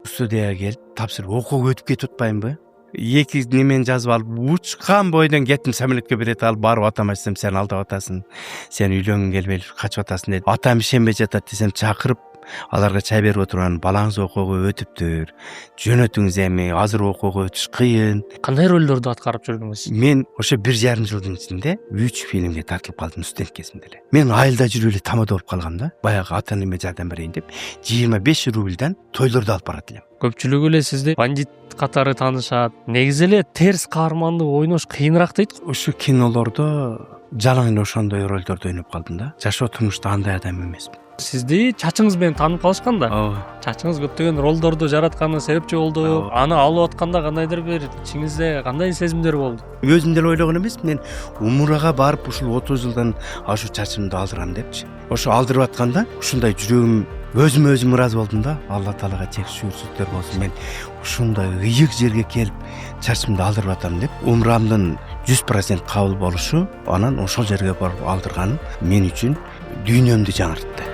студияга келип тапшырып окууга өтүп кетип атпаймынбы? Эки немени жазып алып учкан бойдон кеттим самолетке билет алып барып атама айтсам сен алдап атасың. Сен үйлөнгүң келбей качып атасың деди. Атам ишенбей жатат десем чакырып аларга чай берип отурган балаңыз окууга өтүптүр. Жөнөтүңүз эми азыр окууга өтүш кыйын. Кандай ролдорду аткарып жүрдүңүз? Мен ошо 1,5 жылдын ичинде 3 фильмге тартылып калдым студент кезимде эле. Мен айылда жүрүп эле тамада болуп калгам да. Баягы ата энеме жардам берейин деп 25 рубльдан тойлорду алып барат элем. Көпчүлүгү эле сизди бандит катары таанышат. Негизи эле терс каарманды ойнош кыйыныраак дейт. Ошо кинолордо жалаң эле ошондой ролдорду ойноп калдым да. Жашоо турмушта андай адам эмесмин. Сизди чачыңыз менен таанып калышкан да. Ооба. Чачыңыз көптөгөн ролдорду жаратканы себепчи болду. Аны алып атканда кандайдыр бир ичиңизде кандай сезимдер болду? Өзүм деле ойлогон эмесмин. Мен умурага барып ушул 30 жылдан ашуу чачымды алдырам депчи. Ошо алдырып атканда ушундай жүрөгүм өзүм ыраазы болдум да. Алла таалага чек шүгүрсүздөр болсун. Мен ушундай ыйык жерге келип чачымды алдырып атам деп умурамдын 100% кабыл болушу, анан ошол жерге барып алдырганым мен үчүн дүйнөмдү жаңыртты.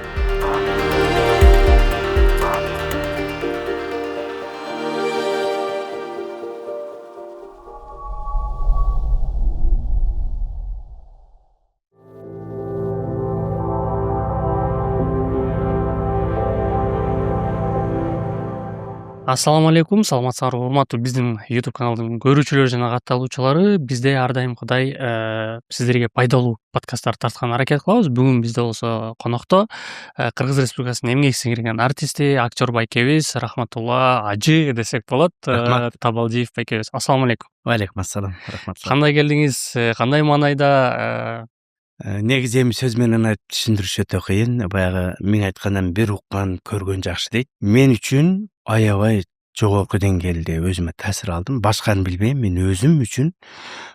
Ассаламу алейкум, саламатсыздарбы урматтуу биздин YouTube каналдын көрүүчүлөрү жана катталуучулары. Бизде ар дайымкыдай сиздерге пайдалуу подкасттар тарткан аракет кылабыз. Бүгүн бизде болсо конокто Кыргыз Республикасынын эмгек сиңирген артисти, актер байкебиз Рахматулла Ажы десек болот. Табалдиев байкебиз. Ассаламу алейкум. Алейкум ассалам. Рахмат. Кандай келдиңиз? Кандай маанайда? Негизи эми сөз менен айтып түшүндүрүш өтө кыйын. Баягы миң айткандан бир уккан көргөн жакшы дейт. Мен үчүн аябай жогорку деңгээлде өзүмө таасир алдым. Башканы билбейм, мен өзүм үчүн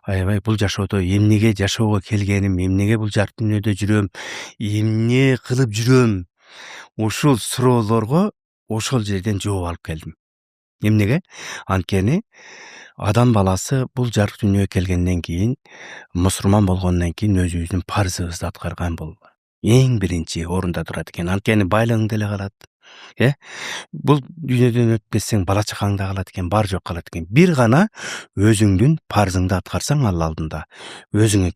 аябай бул жашоодо эмнеге жашоого келгеним, эмнеге бул жарык дүйнөдө жүрөм, эмне кылып жүрөм, ушул суроолорго ошол жерден жооп алып келдим. Эмнеге? Анткени адам баласы бул жарык дүйнөгө келгенден кийин, мусулман болгондон кийин өзүбүздүн парзыбызды аткарган бул эң биринчи орунда турат экен. Анткени байлыгың деле калат. Бул дүйнөдөн өтүп кетсең бала чакаң да калат экен, бар жок калат экен. Бир гана өзүңдүн парзыңды аткарсаң Алла алдында, өзүңө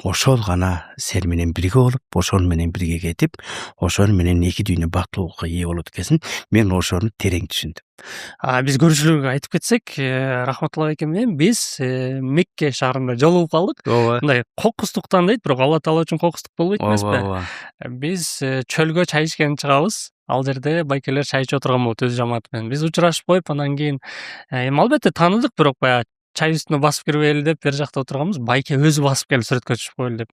ошол гана сен менен бирге болуп, ошол менен бирге кетип, ошол менен эки дүйнө бактылуулукка ээ болот экенсиң. Мен ошону терең түшүндүм. Биз көрүүчүлөргө айтып кетсек, Рахматулла байке менен биз Мекке шаарында жолугуп калдык. Мындай кокустуктан дейт, бирок Алла таала үчүн кокустук болбойт эмеспи? Биз чөлгө чай ичкен чыгабыз. Ал жерде байкелер чай ичип отурган болот өз жамааты менен. Биз учурашып коюп, анан кийин эми албетте тааныдык, бирок баягы чай үстүнө басып кирбейли деп бер жакта отурганбыз. Байке өзү басып келип сүрөткө түшүп коелу деп.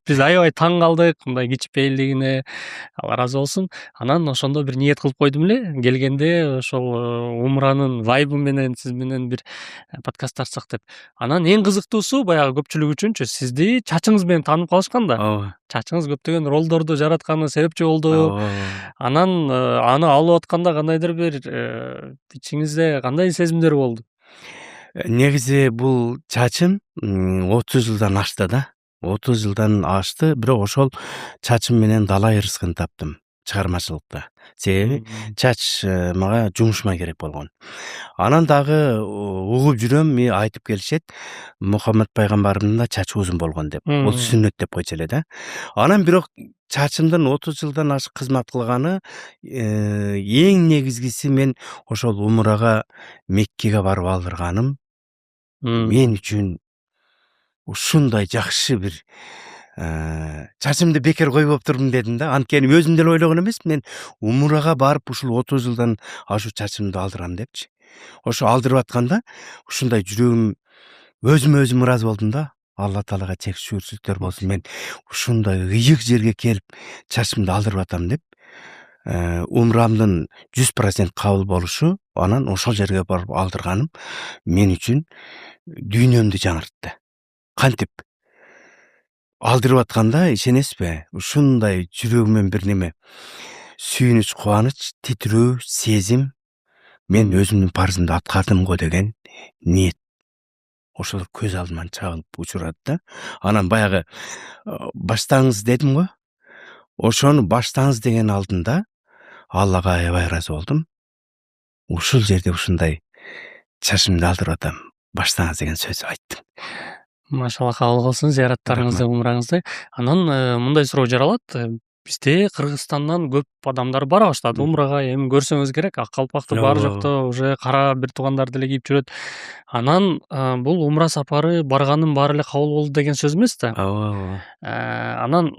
Биз аябай таң калдык мындай кичипейилдигине. Алла ыраазы болсун. Анан ошондо бир ниет кылып койдум эле. Келгенде ошол умранын вайбы менен сиз менен бир подкаст тартсак деп. Анан эң кызыктуусу баягы көпчүлүк үчүнчү сизди чачыңыз менен таанып калышкан да. Чачыңыз көптөгөн ролдорду жаратканы себепчи болду. Анан аны алып атканда кандайдыр бир ичиңизде кандай сезимдер болду? Негизи бул чачым 30 жылдан ашты да. 30 жылдан ашты, бирок ошол чачым менен далай рызкын таптым чыгармачылыкта. Себеби чач мага жумушума керек болгон. Анан дагы угуп жүрөм, айтып келишет, Мухаммед пайгамбарымдын да чачы узун болгон деп. Бул сүннөт деп койчу эле да. Анан бирок чачымдын 30 жылдан ашык кызмат кылганы эң негизгиси мен ошол умурага Меккеге барып алдырганым мен үчүн ушундай жакшы бир чачымды бекер койбоп турдум дедим да. Анткени өзүм деле ойлогон эмес, мен умурага барып ушул 30 жылдан ашуу чачымды алдырам депчи. Ошо алдырып атканда ушундай жүрөгүм өзүм ыраазы болдум да. Алла таалага чек шүгүрсүздөр болсун. Мен ушундай ыйык жерге келип чачымды алдырып атам деп, умурамдын 100% кабыл болушу, анан ошол жерге барып алдырганым мен үчүн дүйнөмдү жаңыртты. Кантип? Алдырып атканда ишенесизби? Ушундай жүрөгүмөн бир неме сүйүнүч, кубаныч, титирөө, сезим, мен өзүмдүн парзымды аткардым го деген ниет. Ошол көз алдыман чагылып учурат да. Анан баягы баштаңыз дедим го. Ошону баштаңыз деген алдында Аллага аябай ыраазы болдум. ушул жерде ушундай чачымды алдырып атам, баштаңыз деген сөз айттым. Машалла, кабыл кылсын зыяраттарыңызды, умраңызды. Анан мындай суроо жаралат. Бизде Кыргызстандан көп адамдар бара баштады умрага. Эми көрсөңүз керек, ак калпакты баары жокто уже кара бир туугандарды эле кийип жүрөт. Анан бул умра сапары барганын баары эле кабыл болду деген сөз эмес да. Ооба. Анан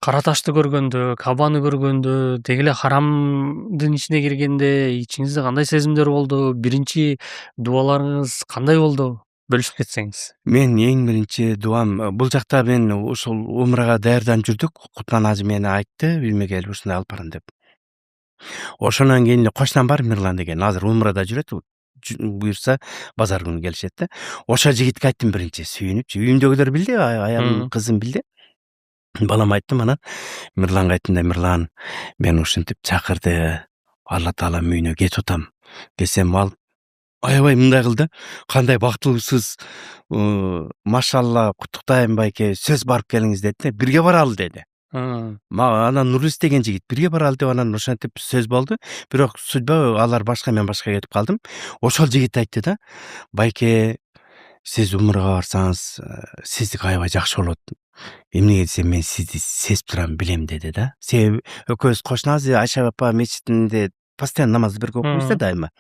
Кара ташты көргөндө, Кабаны көргөндө, деги эле харамдын ичине киргенде ичиңизде кандай сезимдер болду? Биринчи дубаларыңыз кандай болду? Бөлүшүп кетсеңиз. Мен эң биринчи дубам, бул жакта мен ушул умрага даярданып жүрдүк. Кутман ажы мени айтты, билме келип ушундай алып барам деп. Ошондон кийин эле кошунам бар Мирлан деген, азыр умрада жүрөт. Буюрса базар күнү келишет да. Ошо жигитке айттым биринчи, сүйүнүпчү. Үйүмдөгүлөр билди, аялым, кызым билди. Балам айттым, анан Мирланга айттым да, Мирлан, мен ушинтип чакырды. Алла Тааланын үйүнө кетип атам. Келсем ал аябай мындай кылды. Кандай бактылуусуз, машалла, куттуктайм байке, сөз барып келиңиз деди. Бирге баралы деди. Анан Нурис деген жигит бирге баралы деп анан ошентип сөз болду. Бирок судьба алар башка, мен башка кетип калдым. Ошол жигит айтты да, байке, сиз умрага барсаңыз, сиздики аябай жакшы болот. Эмнеге десем, мен сизди сезип турам, билем деди да. Себеби экөөбүз кошунабыз, Айша апа мечитинде постоянно намазды бирге окуйбуз да дайыма.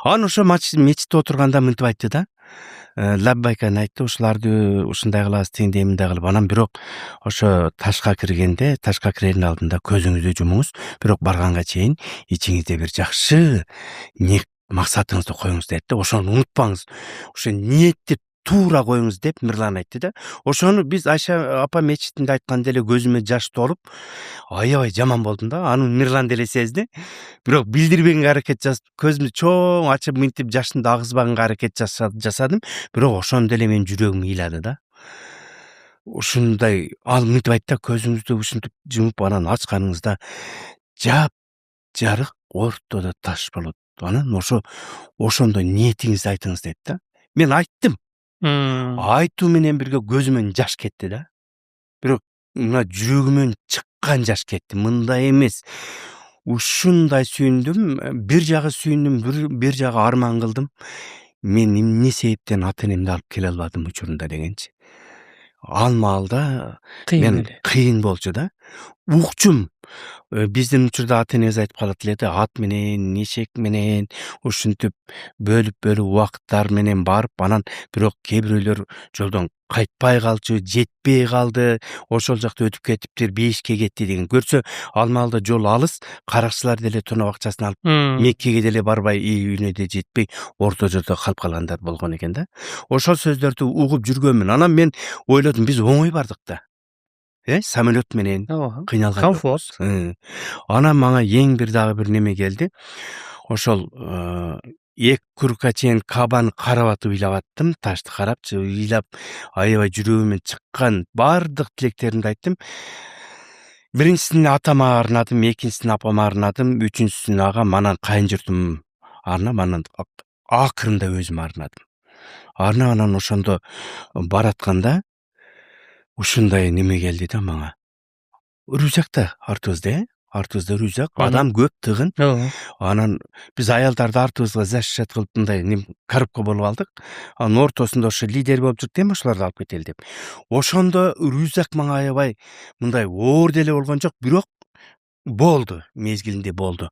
Анан ошо мечитте отурганда мынтип айтты да. Лаббайканы айтты, ушуларды ушундай кылабыз, тигиндей мындай кылып. Анан бирок ошо ташка киргенде, ташка кирердин алдында көзүңүздү жумуңуз, бирок барганга чейин ичиңизде бир жакшы ниет максатыңызды коюңуз деди да. Ошону унутпаңыз. Ошо ниетти туура коюңуз деп Мирлан айтты да. Ошону биз Айша апа мечитинде айтканда эле көзүмө жаш толуп, аябай жаман болдум да. Аны Мирлан деле сезди. Бирок билдирбегенге аракет жасап, көзүмдү чоң ачып мынтип жашымды агызбаганга аракет жасадым. Бирок ошондо эле менин жүрөгүм ыйлады да. Ушундай ал мынтип айтты, көзүңүздү ушинтип жумуп анан ачканыңызда жап-жарык ортодо таш болот. Анан ошондо ниетиңизди айтыңыз деди да. Мен айттым. Айтуу менен бирге көзүмөн жаш кетти да. Бирок мына жүрөгүмөн чыккан жаш кетти. Мындай эмес. Ушундай сүйүндүм, бир жагы сүйүндүм, бир жагы арман кылдым. Мен эмне себептен ата энемди алып келе албадым учурунда дегенчи. Ал маалда мен кыйын болчу да. Укчум. Биздин учурда ата энебиз айтып калат эле да, ат менен, эшек менен ушинтип бөлүп убакыттар менен барып, анан бирок кээ бирөөлөр жолдон кайтпай калчу, жетпей калды, ошол жакта өтүп кетиптир, бейишке кетти деген. Көрсө, ал маалда жол алыс, каракчылар деле тоноо акчасын алып, Меккеге деле барбай, үйүнө да жетпей, орто жолдо калып калгандар болгон экен да. Ошол сөздөрдү угуп жүргөнмүн. Анан мен ойлодум, биз оңой бардык да. Самолет менен кыйналган. Комфорт. Анан мага эң бир дагы бир неме келди. Ошол 2 курка чейин Кабаны карап атып ыйлап аттым, ташты карапчы, ыйлап, аябай жүрөгүмөн чыккан бардык тилектеримди айттым. Биринчисин атама арнадым, экинчисин апама арнадым, үчүнчүсүн агам, анан кайын журтум арнап, анан акырында өзүм арнадым. Анан ошондо баратканда ушундай неме келди да мага. Рюкзакта артыбызда, артыбызда рюкзак, адам көп, тыгын. Анан биз аялдарды артыбызга защищать кылып мындай коробка болуп алдык. Анын ортосунда ошо лидер болуп жүрдү, эми ошолорду алып кетели деп. Ошондо рюкзак мага аябай мындай оор деле болгон жок, бирок болду, мезгилинде болду.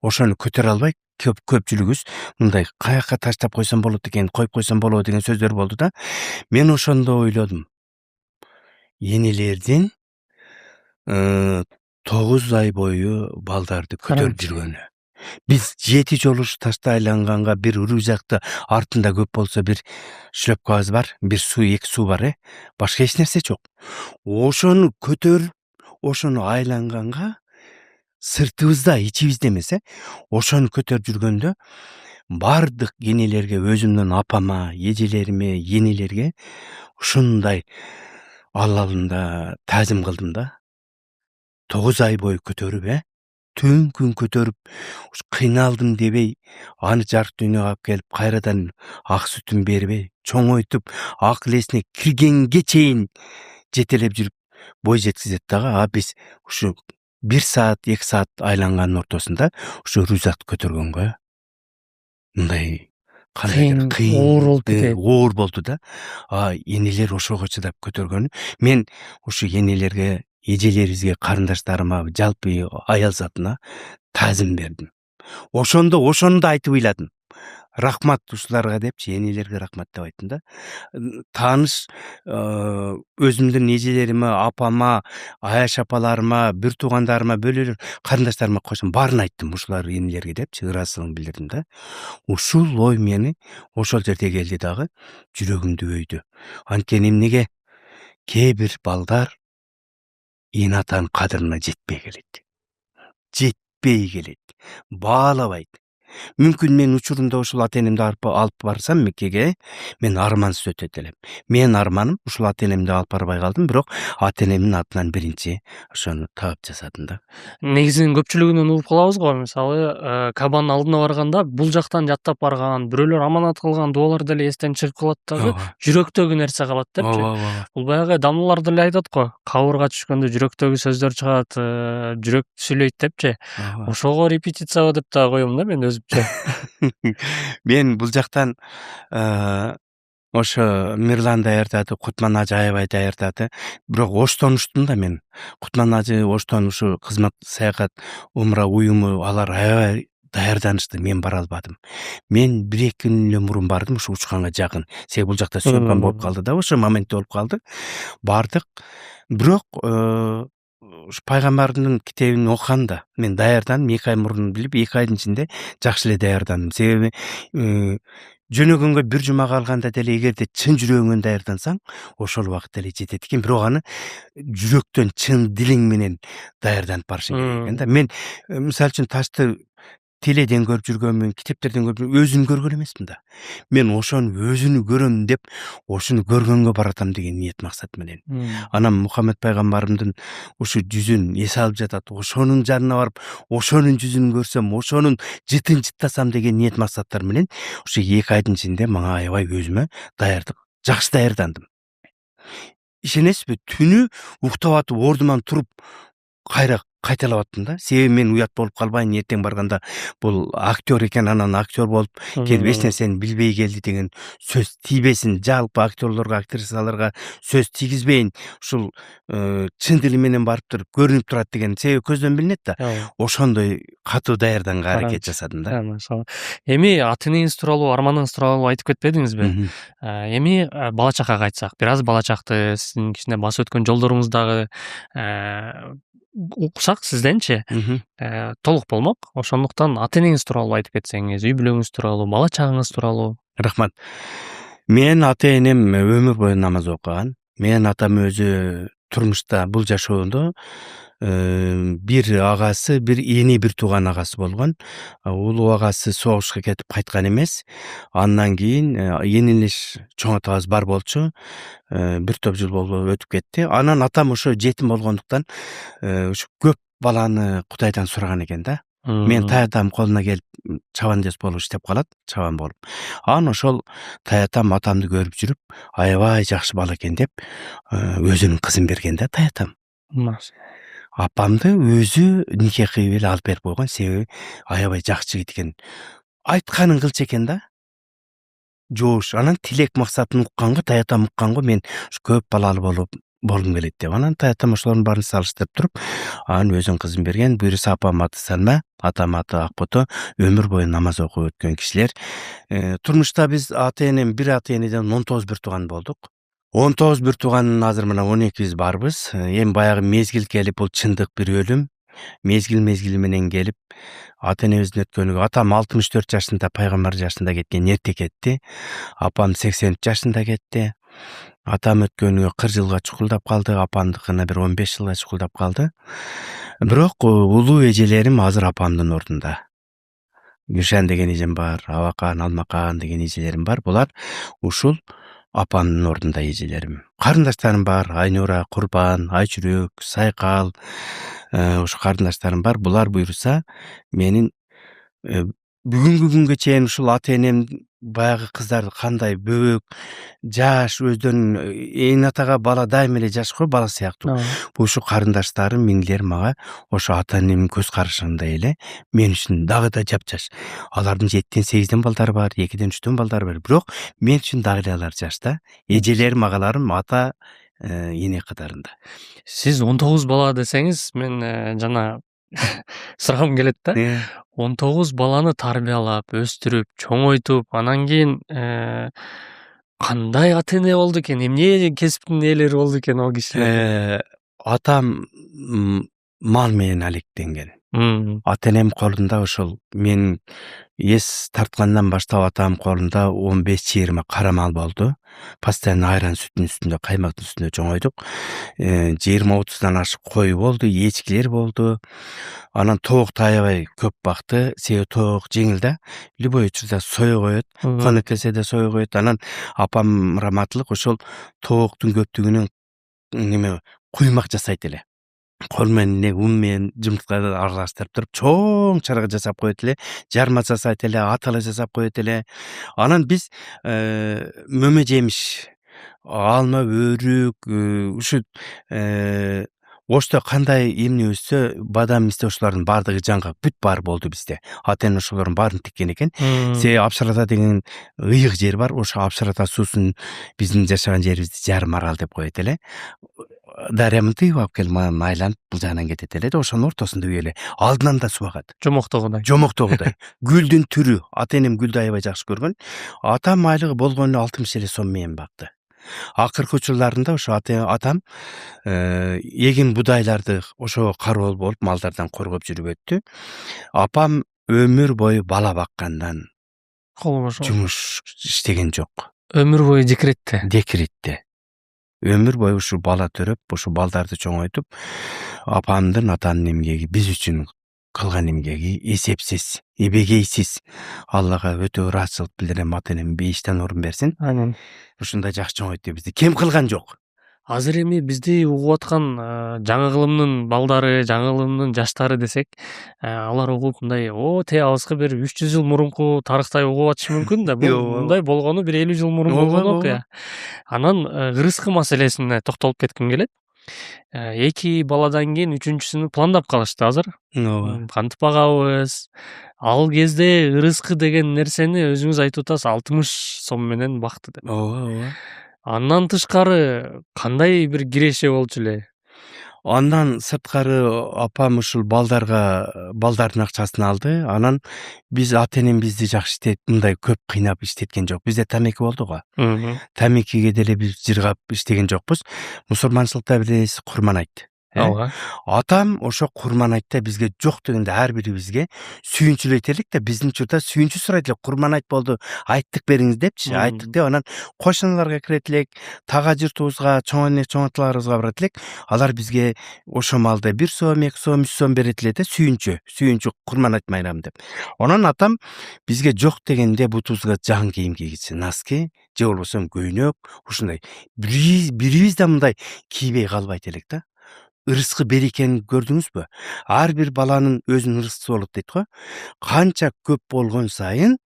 Ошону көтөрө албай көпчүлүгүбүз мындай каяка таштап койсом болот экен, коюп койсом болобу деген сөздөр болду да. Мен ошондо ойлодум. Енелердин 9 ай бою балдарды көтөрүп жүргөнү. Биз 7 жолу ташта айланганга бир рюкзакты артында көп болсо бир шлепкабыз бар, бир суу, 2 суу бар, башка эч нерсе жок. Ошону көтөрүп, ошону айланганга сыртыбызда, ичибизде эмес, ошону көтөрүп жүргөндө бардык энелерге, өзүмдүн апама, эжелериме, энелерге ушундай Алла алдында таазим кылдым да. 9 ай бою көтөрүп, түн күн көтөрүп, кыйналдым дебей, аны жарык дүйнөгө алып келип, кайрадан ак сүтүн бербей, чоңойтуп, акыл эсине киргенге чейин жетелеп жүрүп, бой жеткизет дагы. А биз ушу 1 саат, 2 саат айланганын ортосунда ушу рюкзакты көтөргөнгө мындай кыйын, оор болду да. Энелер ошого чыдап көтөргөнү. Мен ушу энелерге, эжелерибизге, карындаштарыма, жалпы аял затына таазим бердим. Ошону да айтып ыйладым. Рахмат ушуларга депчи, энелерге рахмат деп айттым да. Тааныш өзүмдүн эжелериме, апама, аяш апаларыма, бир туугандарыма, бөлөлөр карындаштарыма кошсом баарын айттым ушулар энелерге депчи, ыраазычылыгымды билдирдим да. Ушул ой мени ошол жерде келди дагы жүрөгүмдү өйдү. Анткени эмнеге кээ бир балдар эне атанын кадырына жетпей келет, баалабайт. Мүмкүн мен учурунда ушул ата энемди алып барсам Меккеге, мен армансыз өтөт элем. Менин арманым ушул ата энемди алып барбай калдым, бирок ата энемдин атынан биринчи ошону таап жасадым да. Негизинин көпчүлүгүнөн угуп калабыз го, мисалы Кабанын алдына барганда бул жактан жаттап барган, бирөөлөр аманат кылган дуалар деле эстен чыгып калат дагы, жүрөктөгү нерсе калат депчи. Бул баягы дамлылар деле айтат го, кабырга түшкөндө жүрөктөгү сөздөр чыгат, жүрөк сүйлөйт депчи. Ошого репетицияба деп да коем да мен өзүмчө. Мен бул жактан ошо Мирлан даярдады, Кутман ажы аябай даярдады. Бирок Оштон уштум да мен. Кутман ажы, Оштон ушу кызмат саякат умра уюму алар аябай даярданышты, мен бара албадым. Мен 1-2 күн эле мурун бардым, ушу учканга жакын. Себеби бул жакта сөмкам болуп калды да, ошо моментте болуп калды. Бардык. Бирок ушу пайгамбардын китебин окуганда мен даярдандым, 2 ай мурун билип, 2 айдын ичинде жакшы эле даярдандым. Себеби жөнөгөнгө 1 жума калганда деле эгерде чын жүрөгүңөн даярдансаң, ошол убакыт деле жетет экен. Бирок аны жүрөктөн, чын дилиң менен даярданып барышың керек экен да. Мен мисалы үчүн ташты теледен көрүп жүргөнмүн, китептерден көрүп, өзүн көргөн эмесмин да. Мен ошону өзүнү көрөм деп, ошону көргөнгө баратам деген ниет максат менен. Анан Мухаммед пайгамбарымдын ушу жүзүн эс алып жатат, ошонун жанына барып, ошонун жүзүн көрсөм, ошонун жытын жыттасам деген ниет максаттар менен ушу 2 айдын ичинде мага аябай өзүмө даярдык, жакшы даярдандым. Ишенесизби, түнү уктап атып ордуман туруп кайра кайталап аттым да. Себеби мен уят болуп калбайын, эртең барганда бул актер экен, анан актер болуп келип эч нерсени билбей келди деген сөз тийбесин, жалпы актерлорго, актрисаларга сөз тийгизбейин, ушул чын дили менен барып туруп көрүнүп турат деген себеби көздөн билинет да. Ошондой катуу даярданга аракет жасадым да. Эми ата энеңиз тууралуу, арманыңыз тууралуу айтып кетпедиңизби? Эми бала чакага кайтсак, бир аз бала чакты сиздин кичине басып өткөн жолдоруңуз дагы уксак сизденчи толук болмок. Ошондуктан ата энеңиз тууралуу айтып кетсеңиз, үй бүлөңүз тууралуу, бала чагыңыз тууралуу. Рахмат. Менин ата энем өмүр бою намаз окуган. Менин атам өзү турмушта, бул жашоодо бир агасы, бир эне, бир тууган агасы болгон. Улуу агасы согушка кетип кайткан эмес. Андан кийин энелеш чоң атабыз бар болчу. Бир топ жыл болуп өтүп кетти. Анан атам ошо жетим болгондуктан ушу көп баланы Кудайдан сураган экен да. Мен таятам колуна келип чабандес болуп иштеп калат, чабан болуп. Анан ошол таятам атамды көрүп жүрүп, аябай жакшы бала экен деп өзүнүн кызын берген да таятам. Апамды өзү нике кыйып эле алып берип койгон, себеби аябай жакшы жигит экен. Айтканын кылчу экен да. Жоош. Анан тилек максатын укканга, таятам укканга мен көп балалуу болгум келет деп. Анан таятам ошолордун баарын салыштырып туруп, анан өзүнүн кызын берген. Буюрса апам аты Салма, атам аты Акбото, өмүр бою намаз окуп өткөн кишилер. Турмушта биз ата энем, бир ата энеден 19 бир тууган болдук. 19 бир тууган азыр мына 12 барбыз. Эми баягы мезгил келип, бул чындык бир өлүм. Мезгил менен келип, ата энебиздин өткөнүгө, атам 64 жашында, пайгамбар жашында кеткен, эрте кетти. Апам 83 жашында кетти. Атам өткөнүгө 40 жылга чукулдап калды, апамдыкына бир 15 жылга чукулдап калды. Бирок улуу эжелерим азыр апамдын ордунда. Гүшан деген эжем бар, Абакан, Алмакан деген эжелерим бар. Булар ушул апамдын ордунда эжелерим. Карындаштарым бар, Айнура, Курбан, Айчүрөк, Сайкал, ушу карындаштарым бар. Булар буйруса менин бүгүнкү күнгө чейин ушул ата энем баягы кыздар кандай бөбөк жаш өздөрүнүн ээн атага бала дайыма эле жаш го бала сыяктуу. Ушу карындаштарым минилер мага ошо ата энемдин көз карашындай эле мен үчүн дагы да жапжаш. Алардын 7ден 8ден балдары бар, 2ден 3дөн балдары бар. Бирок мен үчүн дагы эле алар жашта. Эжелерим, агаларым ата эне катарында. Сиз 19 бала десеңиз, мен жана сурагым келет да. 19 баланы тарбиялап, өстүрүп, чоңойтуп, анан кийин кандай ата эне болду экен, эмне кесиптин ээлери болду экен ал кишилер? Атам мал менен алектенген. Ата энем колунда ошол мен эс тарткандан баштап атам колунда 15-20 кара мал болду. Постоянно айран сүттүн үстүндө, каймактын үстүндө чоңойдук. 20-30дан ашык кой болду, эчкилер болду. Анан тоок таябай көп бакты. Себеби тоок жеңил да. Любой учурда сое коет, конекесе да сое коет. Анан апам раматылык ошол тооктун көптүгүнөн неме куймак жасайт эле. Кол менен ун менен жымыртканы аралаштырып туруп чоң чарга жасап коет эле, жарма жасайт эле, атала жасап коет эле. Анан биз мөмө жемиш, алма, өрүк, ушу ошто кандай эмне өссө, бадам исте ошолордун баардыгы жаңгак бүт бар болду бизде. Ата эне ошолордун баарын тиккен экен. Себеби Апшарата деген ыйык жер бар. Ошо Апшарата суусун биздин жашаган жерибизди жарым арал деп коет эле. Дарыянын тыйып алып келип манан айланып бул жагынан кетет эле да, ошонун ортосунда үй эле. Алдынан да суу агат. Жомоктогудай. Гүлдүн түрү. Ата энем гүлдү аябай жакшы көргөн. Атам айлыгы болгону 60 эле сом менен бакты. Акыркы учурларында ошо атам эгин будайларды ошого кароол болуп малдардан коргоп жүрүп өттү. Апам өмүр бою бала баккандан жумуш иштеген жок. Өмүр бою декретте. Өмүр бою ушу бала төрөп, ушу балдарды чоңойтуп, апамдын атамдын эмгеги биз үчүн кылган эмгеги эсепсиз, эбегейсиз. Аллага өтө ыраазычылык билдирем, ата энем бейиштен орун берсин. Амин. Ушундай жакшы чоңойту бизди. Кем кылган жок. Азыр эми бизди угуп аткан жаңы кылымдын балдары, жаңы кылымдын жаштары десек, алар угуп мындай, те алыскы бир 300 жыл мурунку тарыхтай угуп атышы мүмкүн да. Бул мындай болгону бир 50 жыл мурун болгон окуя. Анан ырыскы маселесине токтолуп кетким келет. 2 баладан кийин үчүнчүсүнү пландап калышты азыр. Кантип багабыз? Ал кезде ырыскы деген нерсени өзүңүз айтып атасыз, 60 сом менен бакты деп. Андан тышкары кандай бир киреше болчу эле? Андан сырткары апам ушул балдардын акчасын алды. Анан биз ата энем бизди жакшы иштет, мындай көп кыйнап иштеткен жок. Бизде тамеки болду го. Тамекиге деле биз жыргап иштеген жокпуз. Мусулманчылыкта билесиз, курман айт. Атам ошо курман айтта бизге жок дегенде ар бирибизге сүйүнчүлөйт элек да, биздин учурда сүйүнчү сурайт элек, курман айт болду, айттык бериңиз депчи, айттык деп анан кошуналарга кирет элек, тага жыртуубузга, чоң эне чоң аталарыбызга барат элек. Алар бизге ошо малды 1 сом, 2 сом, 3 сом берет эле да, сүйүнчү курман айт майрамы деп. Анан атам бизге жок дегенде бутубузга жан кийим кийгизчи, носки же болбосо көйнөк, ушундай бирибиз да мындай кийбей калбайт элек да. Ырыскы берекени көрдүңүзбү? Ар бир баланын өзүнүн ырыскысы болот дейт го. Канча көп болгон сайын,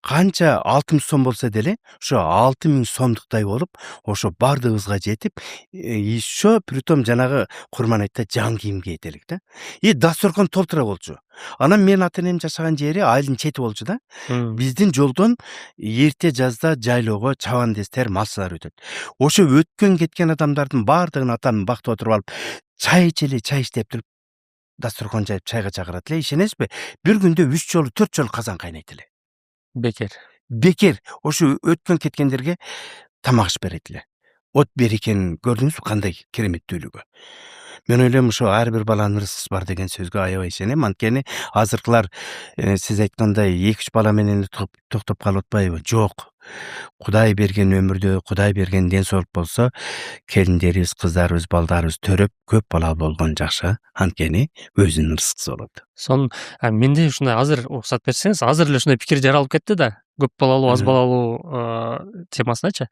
канча 60 сом болсо деле, ошо 6000 сомдуктай болуп, ошо бардыгыбызга жетип, еще притом жанагы курман айтта жан кийим кийет элек да. Дасторкон толтура болчу. Анан мен ата энем жашаган жери айылдын чети болчу да. Биздин жолдон эрте жазда жайлоого чабандестер, малчылар өтөт. Ошо өткөн кеткен адамдардын бардыгын атам бактып отуруп алып, чай ичели, чай иштеп туруп, дасторкон жайып чайга чакырат эле. Ишенесизби? Бир күндө 3 жолу, 4 жолу казан кайнайт эле. Бекер. Ошо өткөн кеткендерге тамак иш берет эле. От берекени көрдүңүзбү кандай кереметтүүлүгү? Мен ойлойм, ошо ар бир баланын ырыскысы бар деген сөзгө аябай ишенем. Анткени азыркылар сиз айткандай 2-3 бала менен токтоп калып атпайбы? Жок. Кудай берген өмүрдө, Кудай берген ден соолук болсо, келиндерибиз, кыздарыбыз, балдарыбыз төрөп, көп бала болгон жакшы. Анткени өзүнүн ырыскысы болот. Менде ушундай азыр уруксат берсеңиз, азыр эле ушундай пикир жаралып кетти да. Көп балалуу, аз балалуу темасыначы.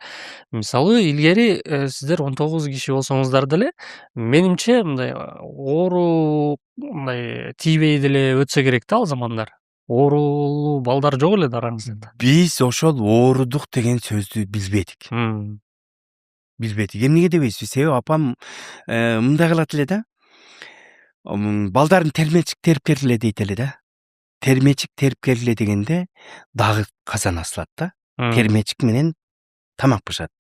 Мисалы, илгери сиздер 19 киши болсоңуздар деле, менимче мындай оору мындай тийбей деле өтсө керек да ал замандар. оорулуу балдар жок эле да араңызда. Биз ошол оорудук деген сөздү билбедик. Эмнеге дебейсизби? Себеби апам мындай кылат эле да. Балдарын термечик терип келгиле дейт эле да. Термечик терип келгиле дегенде дагы казан асылат да. Термечик менен тамак бышат.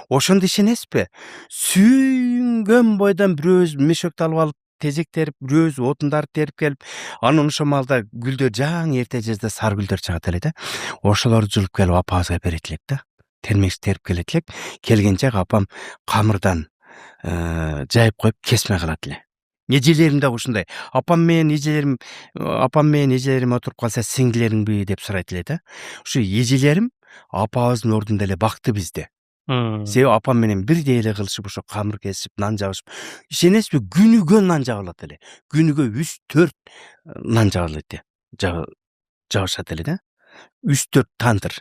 Ошондо ишенесизби? Сүйүнгөн бойдон бирөөбүз мешөктү алып алып тезек терип, бирөөбүз отундарды терип келип, анан ошол маалда гүлдөр жаңы эрте жазда сары гүлдөр чыгат эле да. Ошолорду жулуп келип апабызга берет элек да. Термечик терип келет элек. Келген жак апам камырдан жайып коюп кесме кылат эле. Эжелерим да ушундай. Апам менен эжелерим отуруп калса сиңдилеримби деп сурайт эле да. Ушу эжелерим апабыздын ордунда эле бакты бизди. Себеби апам менен бирдей эле кылышып ошо камыр кесип, нан жабышып. Ишенесизби? Күнүгө нан жабылат эле. Күнүгө 3-4 нан жабылат эле. Жабышат эле да. 3-4 тандыр.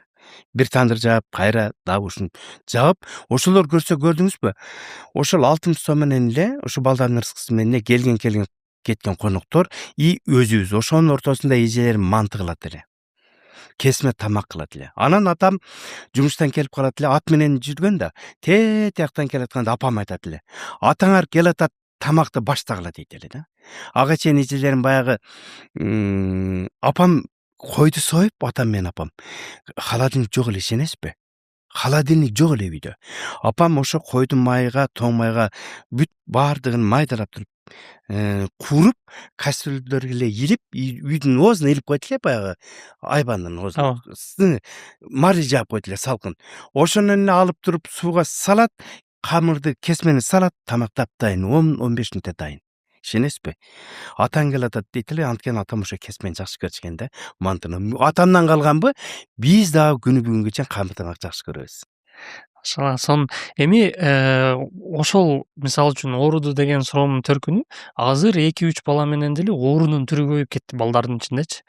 Бир тандыр жаап, кайра дагы ушун жаап, ошолор көрдүңүзбү? Ошол алтын сом менен эле, ошо балдардын ырыскысы менен келген кеткен коноктор и өзүбүз ошонун ортосунда эжелерим манты кылат эле. Кесме тамак кылат эле. Анан атам жумуштан келип калат эле, ат менен жүргөн да. Тияктан келатканда апам айтат эле. Атаңар келатат, тамакты баштагыла дейт эле да. Ага чейин эжелерим баягы апам койду союп, атам менен апам. Холодильник жок эле, ишенесизби? Холодильник жок эле үйдө. Апам ошо койдун майга, тоң майга бүт баардыгын майдалап туруп, кууруп, кастрюльдөргө эле илип, үйдүн оозуна илип койт эле баягы айбандын оозуна. Мары жаап койт эле салкын. Ошонун эле алып туруп сууга салат, камырды кесмени салат, тамак таптайын, 10-15 мүнөттө дайын. Ишенесизби? Атаң келатат дейт эле, анткени атам ошо кесмени жакшы көрчү да, мантыны. Атамдан калганбы? Биз дагы күнү бүгүнгө чейин камыр тамак жакшы көрөбүз. Сон эми ошол мисалы үчүн ооруду деген суроомдун төркүнү азыр 2-3 бала менен деле оорунун түрү көбөйүп кетти балдардын ичиндечи.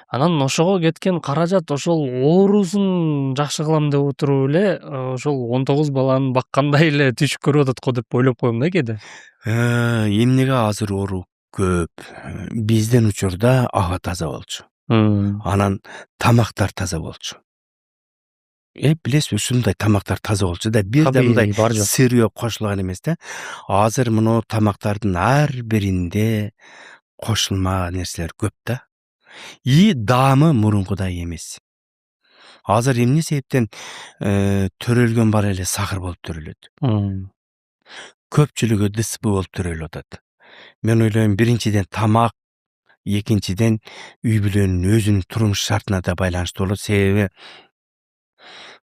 Анан ошого кеткен каражат ошол оорусун жакшы кылам деп отуруп эле ошол 19 баланын баккандай эле түшүп көрүп атат го деп ойлоп коем да кээде. Эмнеге азыр оору көп? Биздин учурда аба таза болчу. Анан тамактар таза болчу. Билесизби, ушундай тамактар таза болчу да, бир да мындай сырьё кошулган эмес да. Азыр муну тамактардын ар биринде кошулма нерселер көп да. И даамы мурункудай эмес. Азыр эмне себептен төрөлгөн бала эле сахар болуп төрөлөт? Көпчүлүгү ДСП болуп төрөлүп атат. Мен ойлойм, биринчиден тамак, экинчиден үй бүлөнүн өзүнүн турмуш шартына да байланыштуу болот. Себеби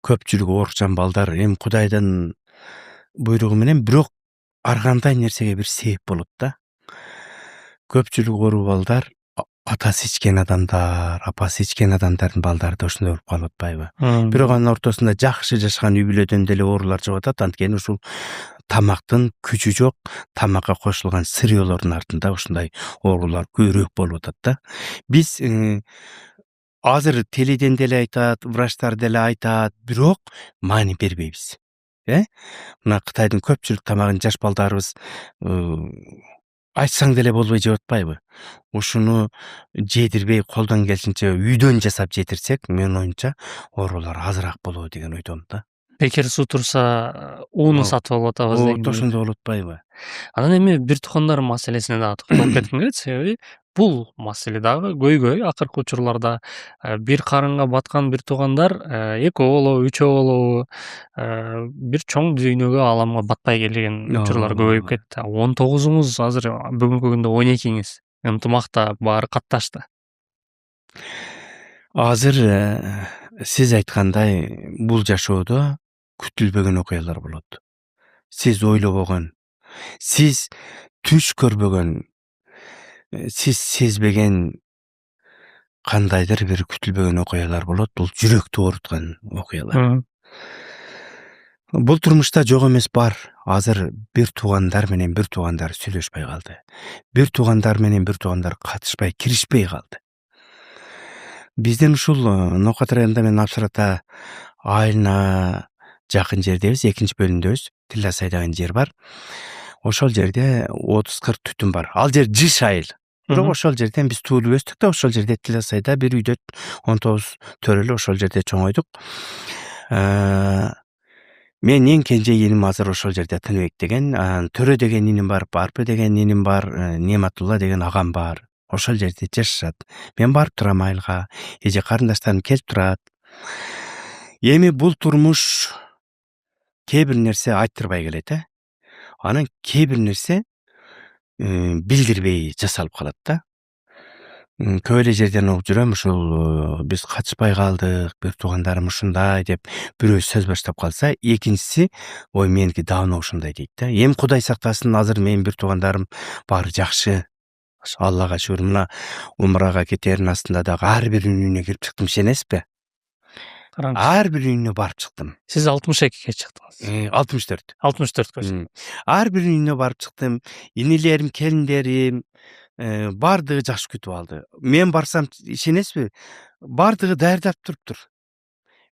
көпчүлүгү оорукчан балдар эми Кудайдын буйругу менен, бирок ар кандай нерсеге бир себеп болот да. Көпчүлүгү оору балдар атасы ичкен адамдар, апасы ичкен адамдардын балдары да ошондой болуп калып атпайбы? Бирок анын ортосунда жакшы жашаган үй бүлөдөн деле оорулар чыгып атат, анткени ушул тамактын күчү жок, тамакка кошулган сырьёлордун артында ушундай оорулар көбүрөөк болуп атат да. Биз азыр теледен деле айтат, врачтар деле айтат, бирок маани бербейбиз. Мына Кытайдын көпчүлүк тамагын жаш балдарыбыз айтсаң деле болбой жеп атпайбы? Ушуну жедирбей, колдон келишинче үйдөн жасап жетирсек, менин оюмча оорулар азыраак болобу деген ойдомун да. Бекер суу турса, уунун сатып алып атабыз деген. Ошондой болуп атпайбы? Анан эми бир тукандар маселесине дагы токтолуп кетким келет, себеби бул маселе дагы көйгөй акыркы учурларда. Бир карынга баткан бир туугандар 2 болобу, 3 болобу, бир чоң дүйнөгө аламга батпай келген учурлар көбөйүп кетти. 19-уңуз азыр бүгүнкү күндө 12-иңиз. Ынтымакта баары катташты. Азыр сиз айткандай бул жашоодо күтүлбөгөн окуялар болот. Сиз ойлобогон, сиз түш көрбөгөн, сиз сезбеген кандайдыр бир күтүлбөгөн окуялар болот. Бул жүрөктү ооруткан окуялар. Бул турмушта жок эмес бар. Азыр бир туугандар менен бир туугандар сүйлөшпөй калды. Бир туугандар менен бир туугандар катышпай, киришпей калды. Биздин ушул Ноокат районунда мен Апсарата айылына жакын жердебиз, экинчи бөлүмдөбүз. Тиласай деген жер бар. Ошол жерде 30-40 түтүн бар. Ал жер жыш айыл. Бирок ошол жерден биз туулуп өстүк да, ошол жерде Тил Сайда бир үйдө 19 төрөлү ошол жерде чоңойдук. Мен эң кенже эним азыр ошол жерде Тыныбек деген, Төрө деген иним бар, Арпы деген иним бар, Нематулла деген агам бар. Ошол жерде жашашат. Мен барып турам айылга, эже карындаштарым келип турат. Эми бул турмуш кээ бир нерсе айттырбай келет, анан кээ бир нерсе билдирбей жасалып калат да. Көп эле жерден угуп жүрөм, ушул биз качпай калдык, бир туугандарым ушундай деп бирөө сөз баштап калса, экинчиси ой меники давно ушундай дейт да. Эми Кудай сактасын, азыр менин бир туугандарым баары жакшы. Аллага шүгүр, мына умрага кетердин астында дагы ар биринин үйүнө кирип чыктым, ишенесизби? Ар бир үйүнө барып чыктым. Сиз 62-ге чыктыңыз. 64. 64-кө. Ар бир үйүнө барып чыктым. Инилерим, келиндерим бардыгы жакшы күтүп алды. Мен барсам, ишенесизби? Бардыгы даярдап туруптур.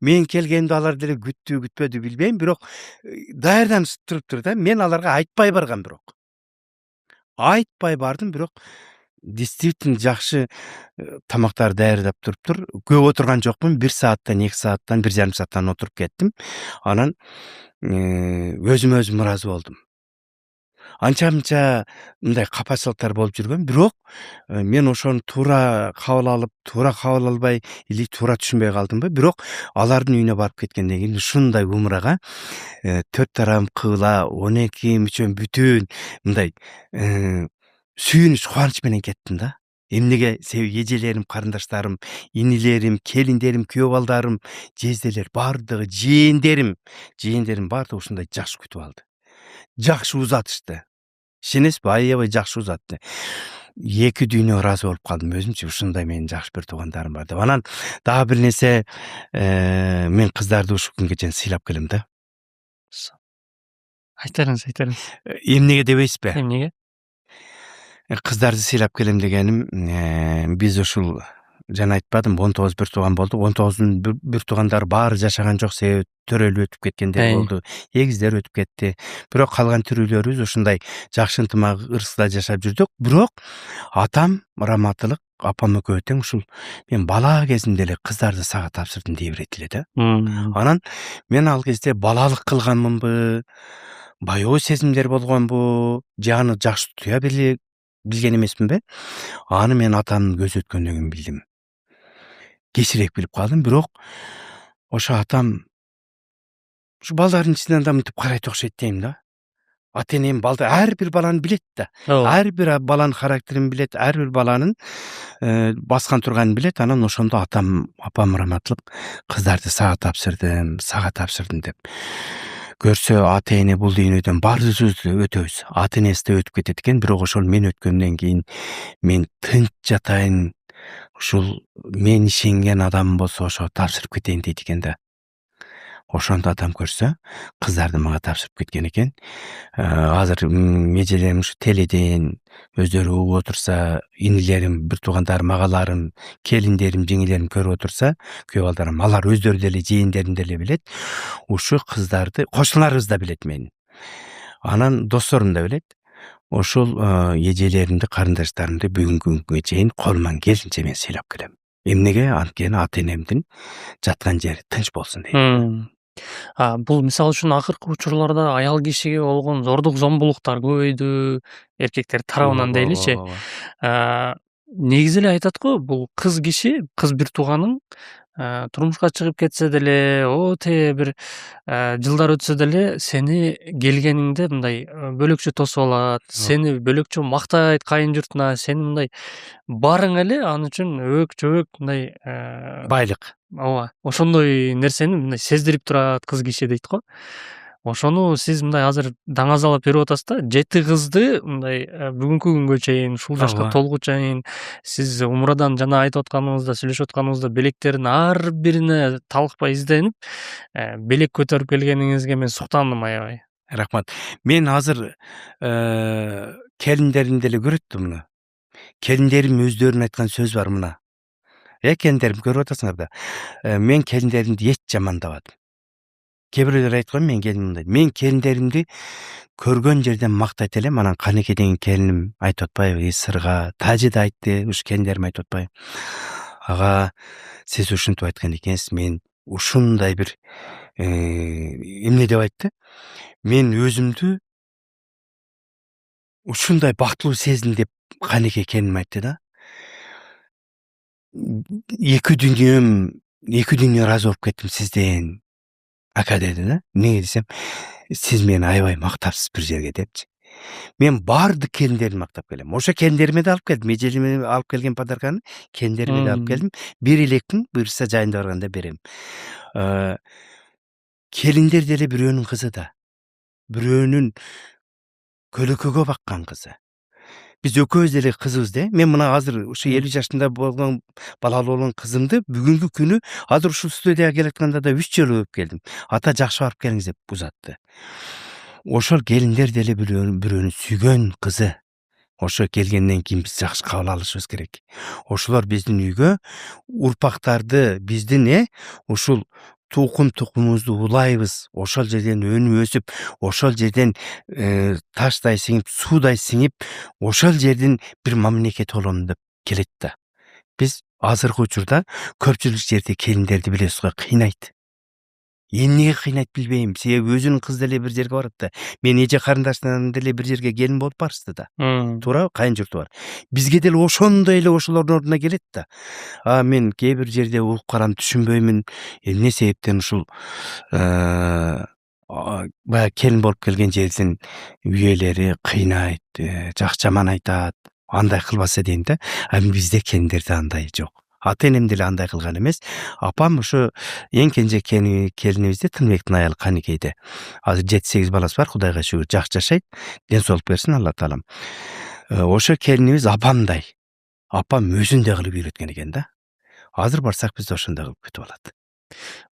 Мен келгенде алар деле күтпөдү билбейм, бирок даярданып туруптур да. Мен аларга айтпай баргам, бирок. Айтпай бардым, бирок действительно жакшы тамактар даярдап туруптур. Көп отурган жокмун, 1 сааттан, 2 сааттан, 1,5 сааттан отуруп кеттим. Анан өзүм ыраазы болдум. Анча-мынча мындай капачылыктар болуп жүргөн, бирок мен ошону туура кабыл алып, туура кабыл албай или туура түшүнбөй калдымбы, бирок алардын үйүнө барып кеткенден кийин ушундай умрага 4 тарабым кыйла, 12 мүчөм бүтүн мындай сүйүнүч, кубаныч менен кеттим да. Эмнеге? Себеби эжелерим, карындаштарым, инилерим, келиндерим, күйөө балдарым, жезделер бардыгы, жээндерим бардыгы ушундай жакшы күтүп алды. Жакшы узатышты. Ишенесизби? Аябай жакшы узатты. Эки дүйнө ыраазы болуп калдым өзүмчү, ушундай менин жакшы бир туугандарым бар деп. Анан дагы бир нерсе, мен кыздарды ушул күнгө чейин сыйлап келем да. Айтарыңыз. Эмнеге дебейсизби? Эмнеге? Кыздарды сыйлап келем дегеним, биз ушул жана айтпадым, 19 бир тууган болдук. 19-дун бир туугандары баары жашаган жок, себеби төрөлүп өтүп кеткендер болду. Эгиздер өтүп кетти. Бирок калган тирүүлөрүбүз ушундай жакшы ынтымак ырыскта жашап жүрдүк. Бирок атам раматылык, апам экөө тең ушул мен бала кезимде эле кыздарды сага тапшырдым дей берет эле да. Анан мен ал кезде балалык кылганмынбы, баягы сезимдер болгонбу, же аны жакшы туя билген эмесминби? Аны мен атамдын көзү өткөндөн кийин билдим. Кечирээк билип калдым, бирок ошо атам ушу балдардын ичинен да мынтип карайт окшойт дейм да. Ата-энем ар бир баланы билет да. Ар бир баланын характерин билет, ар бир баланын баскан турганын билет. Анан ошондо апам раматылык кыздарды сага тапшырдым деп көрсө, ата-эне бул дүйнөдөн баарыбыз өтөбүз. Ата-энеси да өтүп кетет экен, бирок ошол мен өткөндөн кийин мен тынч жатайын, ушул мен ишенген адам болсо ошо тапшырып кетейин дейт экен да. Ошондо атам көрсө, кыздарды мага тапшырып кеткен экен. Азыр эжелерим ушу теледен өздөрү угуп отурса, инилерим, бир туугандарым, агаларым, келиндерим, жеңилерим көрүп отурса, күйөө балдарым, алар өздөрү деле, жээндерим деле билет. Ушу кыздарды кошуналарыбыз да билет мени. Анан досторум да билет. Ошол эжелеримди, карындаштарымды бүгүнкү күнгө чейин колуман келишинче мен сыйлап келем. Эмнеге? Анткени ата-энемдин жаткан жери тынч болсун дейм. Бул мисалы үчүн акыркы учурларда аял кишиге болгон зордук зомбулуктар көбөйдү, эркектер тарабынан дейличи. Негизи эле айтат го, бул кыз бир тууганың турмушка чыгып кетсе деле, бир жылдар өтсө деле сени келгениңде мындай бөлөкчө тосуп алат, сени бөлөкчө мактайт кайын журтуна, сени мындай барың эле ал үчүн өбөк мындай байлык. Ооба, ошондой нерсени мындай сездирип турат кыз киши дейт го. Ошону сиз мындай азыр даңазалап берип атасыз да, 7 кызды мындай бүгүнкү күнгө чейин, ушул жашка толгучу чейин сиз умрадан жана айтып атканыңызда, сүйлөшүп атканыңызда белектерин ар бирине талыкпай изденип, белек көтөрүп келгениңизге мен суктандым аябай. Рахмат. Мен азыр келиндеримди деле көрөт муну. Келиндерим өздөрүнүн айткан сөз бар мына. Келиндерим көрүп атасыңар да. Мен келиндеримди эч жамандабадым. кээ бирөөлөр айткан мен келиним дейт. Мен келиндеримди көргөн жерден мактайт элем. Анан Канеке деген келиним айтып атпайбы, сырга тажы да айтты, ушу келиндерим айтып атпайбы. Ага, сиз ушинтип айткан экенсиз, мен ушундай бир эмне деп айтты. Мен өзүмдү ушундай бактылуу сездим деп Канеке келиним айтты да. Эки дүйнө разы болуп кеттим сизден, ака деди да. Эмнеге десем, сиз мени аябай мактапсыз бир жерге депчи. Мен баардык келиндерди мактап келем. Ошо келиндериме да алып келдим. Эжелиме алып келген подарканы келиндериме да алып келдим. Бир элекин буюрса жайында барганда берем. Келиндер деле бирөөнүн кызы да. Бирөөнүн көлөкөгө баккан кызы. Биз экөөбүз деле кызыбыз да. Мен мына азыр ушу 50 жашында болгон балалуу болгон кызымды бүгүнкү күнү азыр ушул студияга келатканда да 3 жолу өп келдим. Ата жакшы барып келиңиз деп узатты. Ошол келиндер деле бирөөнүн сүйгөн кызы. Ошо келгенден кийин биз жакшы кабыл алышыбыз керек. Ошолор биздин үйгө урпактарды биздин ушул тукумубузду улайбыз. Ошол жерден өнүп өсүп, ошол жерден таштай сиңип, суудай сиңип, ошол жердин бир мамлекет болом деп келет да. Биз азыркы учурда көпчүлүк жерде келиндерди билесиз го, кыйнайт. Эмнеге кыйнайт билбейм. Себеби өзүнүн кызы деле бир жерге барат да. Мен эже карындаштарым деле бир жерге келин болуп барышты да. Туура, кайын журту бар. Бизге деле ошондой эле ошолордун ордуна келет да. Мен кээ бир жерде угуп карам, түшүнбөймүн. Эмне себептен ушул баягы келин болуп келген жердин үй ээлери кыйнайт, жакшы жаман айтат. Андай кылбаса дейм да. Бизде келиндерде андай жок. Ата энем деле андай кылган эмес. Апам ошо эң кенже келинибизде Тынбектин аялы Канекейде. Азыр 7-8 баласы бар, Кудайга шүгүр, жакшы жашайт. Ден соолук берсин Алла таалам. Ошо келинибиз апамдай. Апам өзүндөй кылып үйрөткөн экен да. Азыр барсак бизде ошондой кылып кетип алат.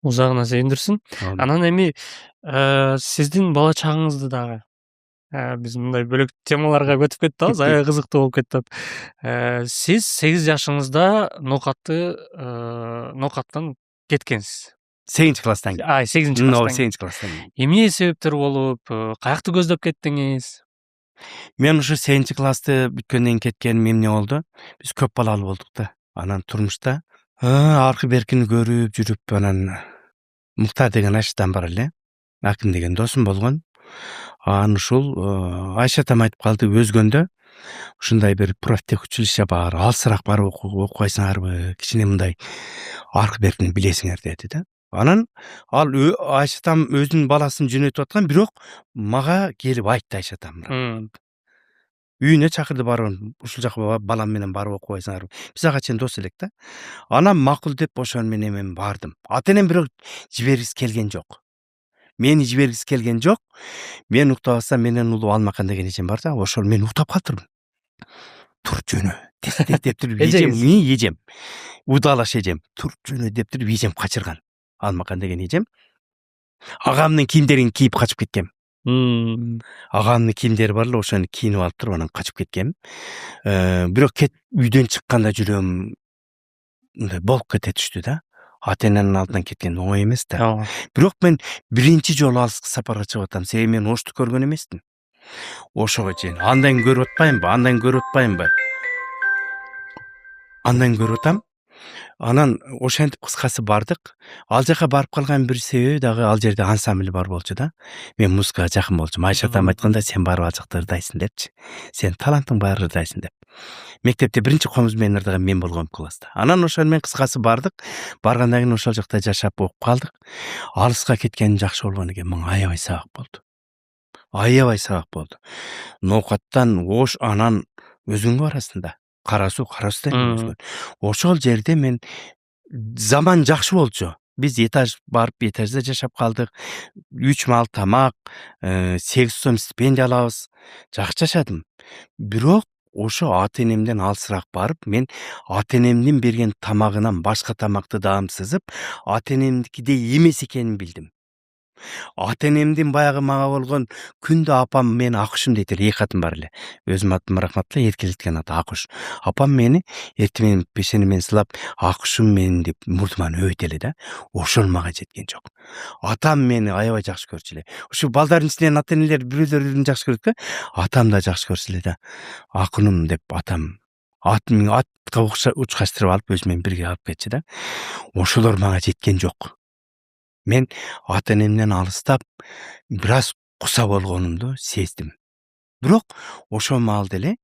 Узагына сейиндирсин. Анан эми сиздин бала чагыңызды дагы биз мындай бөлөк темаларга өтүп кетип атабыз, аябай кызыктуу болуп кетип атат. Сиз 8 жашыңызда ноокаттан кеткенсиз. 8 класстан. 8 класстан. 8 класстан. Эмне себептер болуп, каякты көздөп кеттиңиз? Мен ушу 8 классты бүткөндөн кийин кеткеним эмне болду? Биз көп балалуу болдук да. Анан турмушта аркы беркини көрүп жүрүп, анан Муктар деген Айшатам бар эле. Акын деген досум болгон. Анан ушул Айшатам айтып калды, өзгөндө ушундай бир профтех училище бар, алысыраак барып окуйсыңарбы, кичине мындай аркы беркини билесиңер деди да. Анан ал Айшатам өзүнүн баласын жөнөтүп аткан, бирок мага келип айтты Айшатам. Үйүнө чакырды, барып ушул жака балам менен барып окубайсыңарбы? Биз ага чейин дос элек да. Анан макул деп ошону менен мен бардым. Ата энем бирок жибергиси келген жок. Мени жибергиси келген жок. Мен уктабасам менен улуу Алмакан деген эжем бар да, ошол мен уктап калыптырмын. Тур жөнө деп туруп эжем удалаш эжем тур жөнө деп туруп эжем качырган. Алмакан деген эжем агамдын кийимдерин кийип качып кеткен. Агамдын кийимдери бар эле, ошону кийинип алып туруп анан качып кеткен. Бирок үйдөн чыкканда жүрөм мындай болуп кете түштү да. Ата эненин алдынан кеткен оңой эмес да. Бирок мен биринчи жолу алыскы сапарга чыгып атам. Себеби мен ошту көргөн эмесмин. Ошого чейин андан көрүп атам. Анан ошентип кыскасы бардык. Ал жака барып калган бир себеби дагы ал жерде ансамбль бар болчу да. Мен музыкага жакын болчумун. Айшатам айтканда, сен барып ал жакта ырдайсың депчи. Сен талантың бар, ырдайсың деп. Мектепте биринчи комуз менен ырдаган мен болгом класста. Анан ошону мен кыскасы бардык. Баргандан кийин ошол жакта жашап окуп калдык. Алыска кеткеним жакшы болгон экен. Мага аябай сабак болду. Ноокаттан Ош, анан өзүңгү арасында. Кара суу өзгөн. Ошол жерде мен заман жакшы болчу. Биз этаж барып, этажда жашап калдык. 3 мал тамак, 8 сом стипендия алабыз. Жакшы жашадым. Бирок ошо ата энемден алысыраак барып, мен ата энемдин берген тамагынан башка тамакты даам сызып, ата энемдикидей эмес экенин билдим. ата энемдин баягы мага болгон күндө апам мени Акушум дейт эле, 2 атым бар эле. Өзүм атым рахматтуу, эркелеткен аты Акуш. Апам мени эртең менен пешени менен сылап Акушум менин деп мурдуман өйт эле да. Ошол мага жеткен жок. Атам мени аябай жакшы көрчү эле. Ушу балдардын ичинен ата энелер бирөөлөрүн жакшы көрөт да. Атам да жакшы көрчү эле да. Акунум деп атам атка учкаштырып алып өзү менен бирге алып кетчү да. Ошолор мага жеткен жок. Мен ата энемден алыстап бир аз куса болгонумду сездим. Бирок ошол маалда эле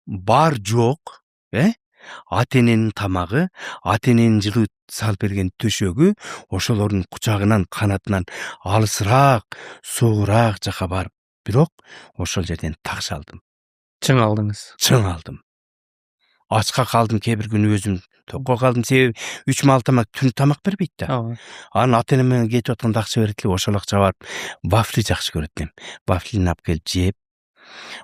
бар жок, ата эненин тамагы, ата эненин жылуу салып берген төшөгү ошолордун кучагынан, канатынан алысыраак, соогураак жака барып, бирок ошол жерден такш алдым. Чың алдыңыз. Чың алдым. Ачка калдым, кээ бир күнү өзүм токко калдым, себеби 3 маал тамак түн тамак бербейт да. Анан ата энем менен кетип атканда акча берет эле, ошол акчага барып вафли жакшы көрөт элем. Вафлини алып келип жеп,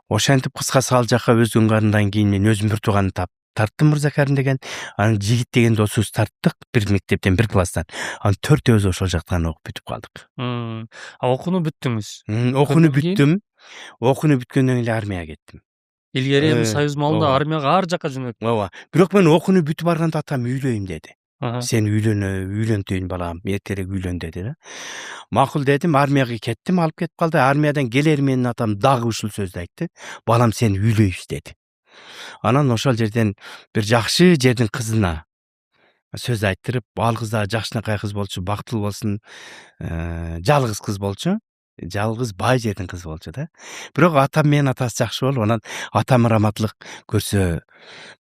ошентип кыскасы ал жака өзгөнгөндан кийин мен өзүм бир тууганды тарттым, Мырзакарим деген. Анан Жигит деген досубуз тарттык, бир мектептен, бир класстан. Анан 4-өөбүз ошол жактан окуп бүтүп калдык. Окууну бүттүңүз. Окууну бүттүм. Окууну бүткөндөн кийин армияга кеттим. Илгери эми Союз маалында армияга ар жака жөнөттү. Ооба. Бирок мен окууну бүтүп барганда атам үйлөйм деди. Сен үйлөнтөйүн балам, эртерээк үйлөн деди да. Макул дедим, армияга кеттим, алып кетип калды. Армиядан келер менин атам дагы ушул сөздү айтты. Балам, сен үйлөйбүз деди. Анан ошол жерден бир жакшы жердин кызына сөз айттырып, ал кыз да жакшынакай кыз болчу, бактылуу болсун, жалгыз кыз болчу. Жалгыз бай жердин кызы болчу да. Бирок атам менен атасы жакшы болуп, анан атам раматтылык көрсө,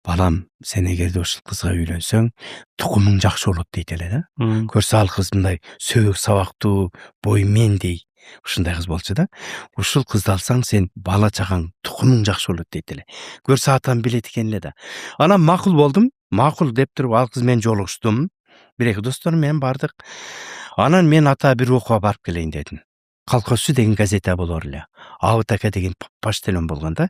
балам, сен эгерде ушул кызга үйлөнсөң, тукумуң жакшы болот дейт эле да. Көрсө ал кыз мындай сөөк сабактуу, бою мендей, ушундай кыз болчу да. Ушул кызды алсаң, сен бала чагаң, тукумуң жакшы болот дейт эле. Көрсө атам билет экен эле да. Анан макул болдум. Макул деп туруп ал кыз менен жолугуштум. Бир-эки досторум менен бардык. Анан мен ата бир окууга барып келейин дедим. Колхозчу деген газета болор эле. Абытака деген почтальон болгон да.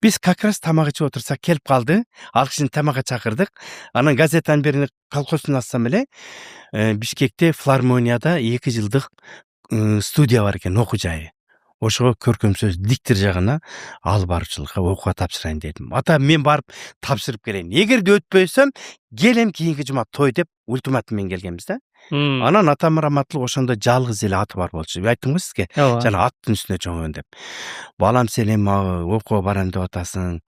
Биз как раз тамак ичип отурсак келип калды. Ал кишини тамакка чакырдык. Анан газетанын биrini колхоздун алсам эле, Бишкекте филармонияда 2 жылдык студия бар экен, окуу жайы. Ошого көркөм сөз диктор жагына ал баруучулукка окууга тапшырайын дедим. Ата, мен барып тапшырып келейин. Эгерде өтпөйсөм, келем кийинки жума той деп ультиматум менен келгенбиз да. Анан атам раматтылык ошондо жалгыз эле аты бар болчу. Айттым го сизге, жана аттын үстүнө чоңгон деп. Балам, сен эми окууга барам деп атасың.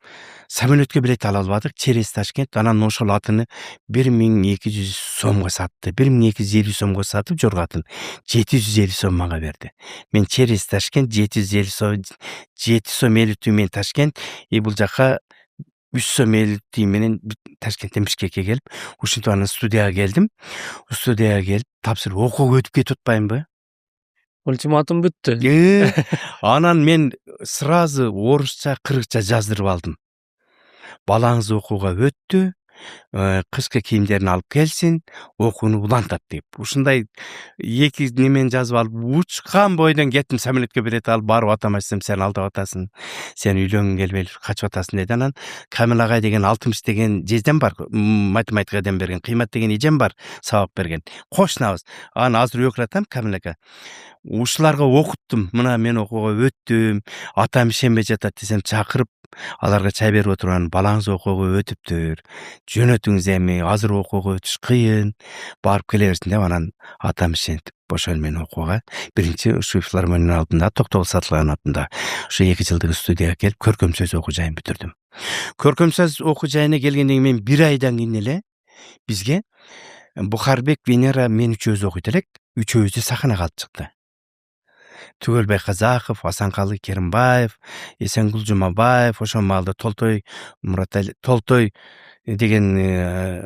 Самолетке билет ала албадык, через Ташкент. Анан ошол атыны 1200 сомго сатты. 1250 сомго сатып, жоргатын 750 сом мага берди. Мен через Ташкент 750 сом, 7 сом 50 тиын менен Ташкент, бул жака 3 сом 50 тиын менен Ташкенттен Бишкекке келип, ушинтип анан студияга келдим. Студияга келип, тапшырып окууга өтүп кетип атпаймынбы? Ультиматум бүттү. Анан мен сразу орусча, кыргызча жаздырып алдым. Балаңыз окууга өттү, кышкы кийимдерин алып келсин, окууну улантат деп. Ушундай 2 немен жазып алып, учкан бойдон кеттим, самолетке билет алып барып атам айтсам, сен алдап атасың, сен үйлөнгүң келбей качып атасың деди. Анан Камил агай деген 60 деген жездем бар, математикадан берген, кыймат деген эжем бар, сабак берген. Кошунабыз. Анан азыр өкүр атам, Камил ага. Ушуларга окуттум. Мына мен окууга өттүм, атам ишенбей жатат десем, чакырып аларга чай берип отурган, балаңыз окууга өтүптүр, жөнөтүңүз эми, азыр окууга өтүш кыйын, барып келе берсин деп, анан атам ишентип ошол мен окууга биринчи ушу филармониянын алдында, Токтогул Сатылган атында ушу 2 жылдык студияга келип, көркөм сөз окуу жайын бүтүрдүм. Көркөм сөз окуу жайына келгенден кийин мен 1 айдан кийин эле бизге Бухарбек, Венера, мен үчөөбүз окуйт элек, үчөөбүздү сахнага алып чыкты. Түгөлбай Казаков, Асанкалы Керимбаев, Эсенгул Жумабаев, ошол маалда Толтой Толтой деген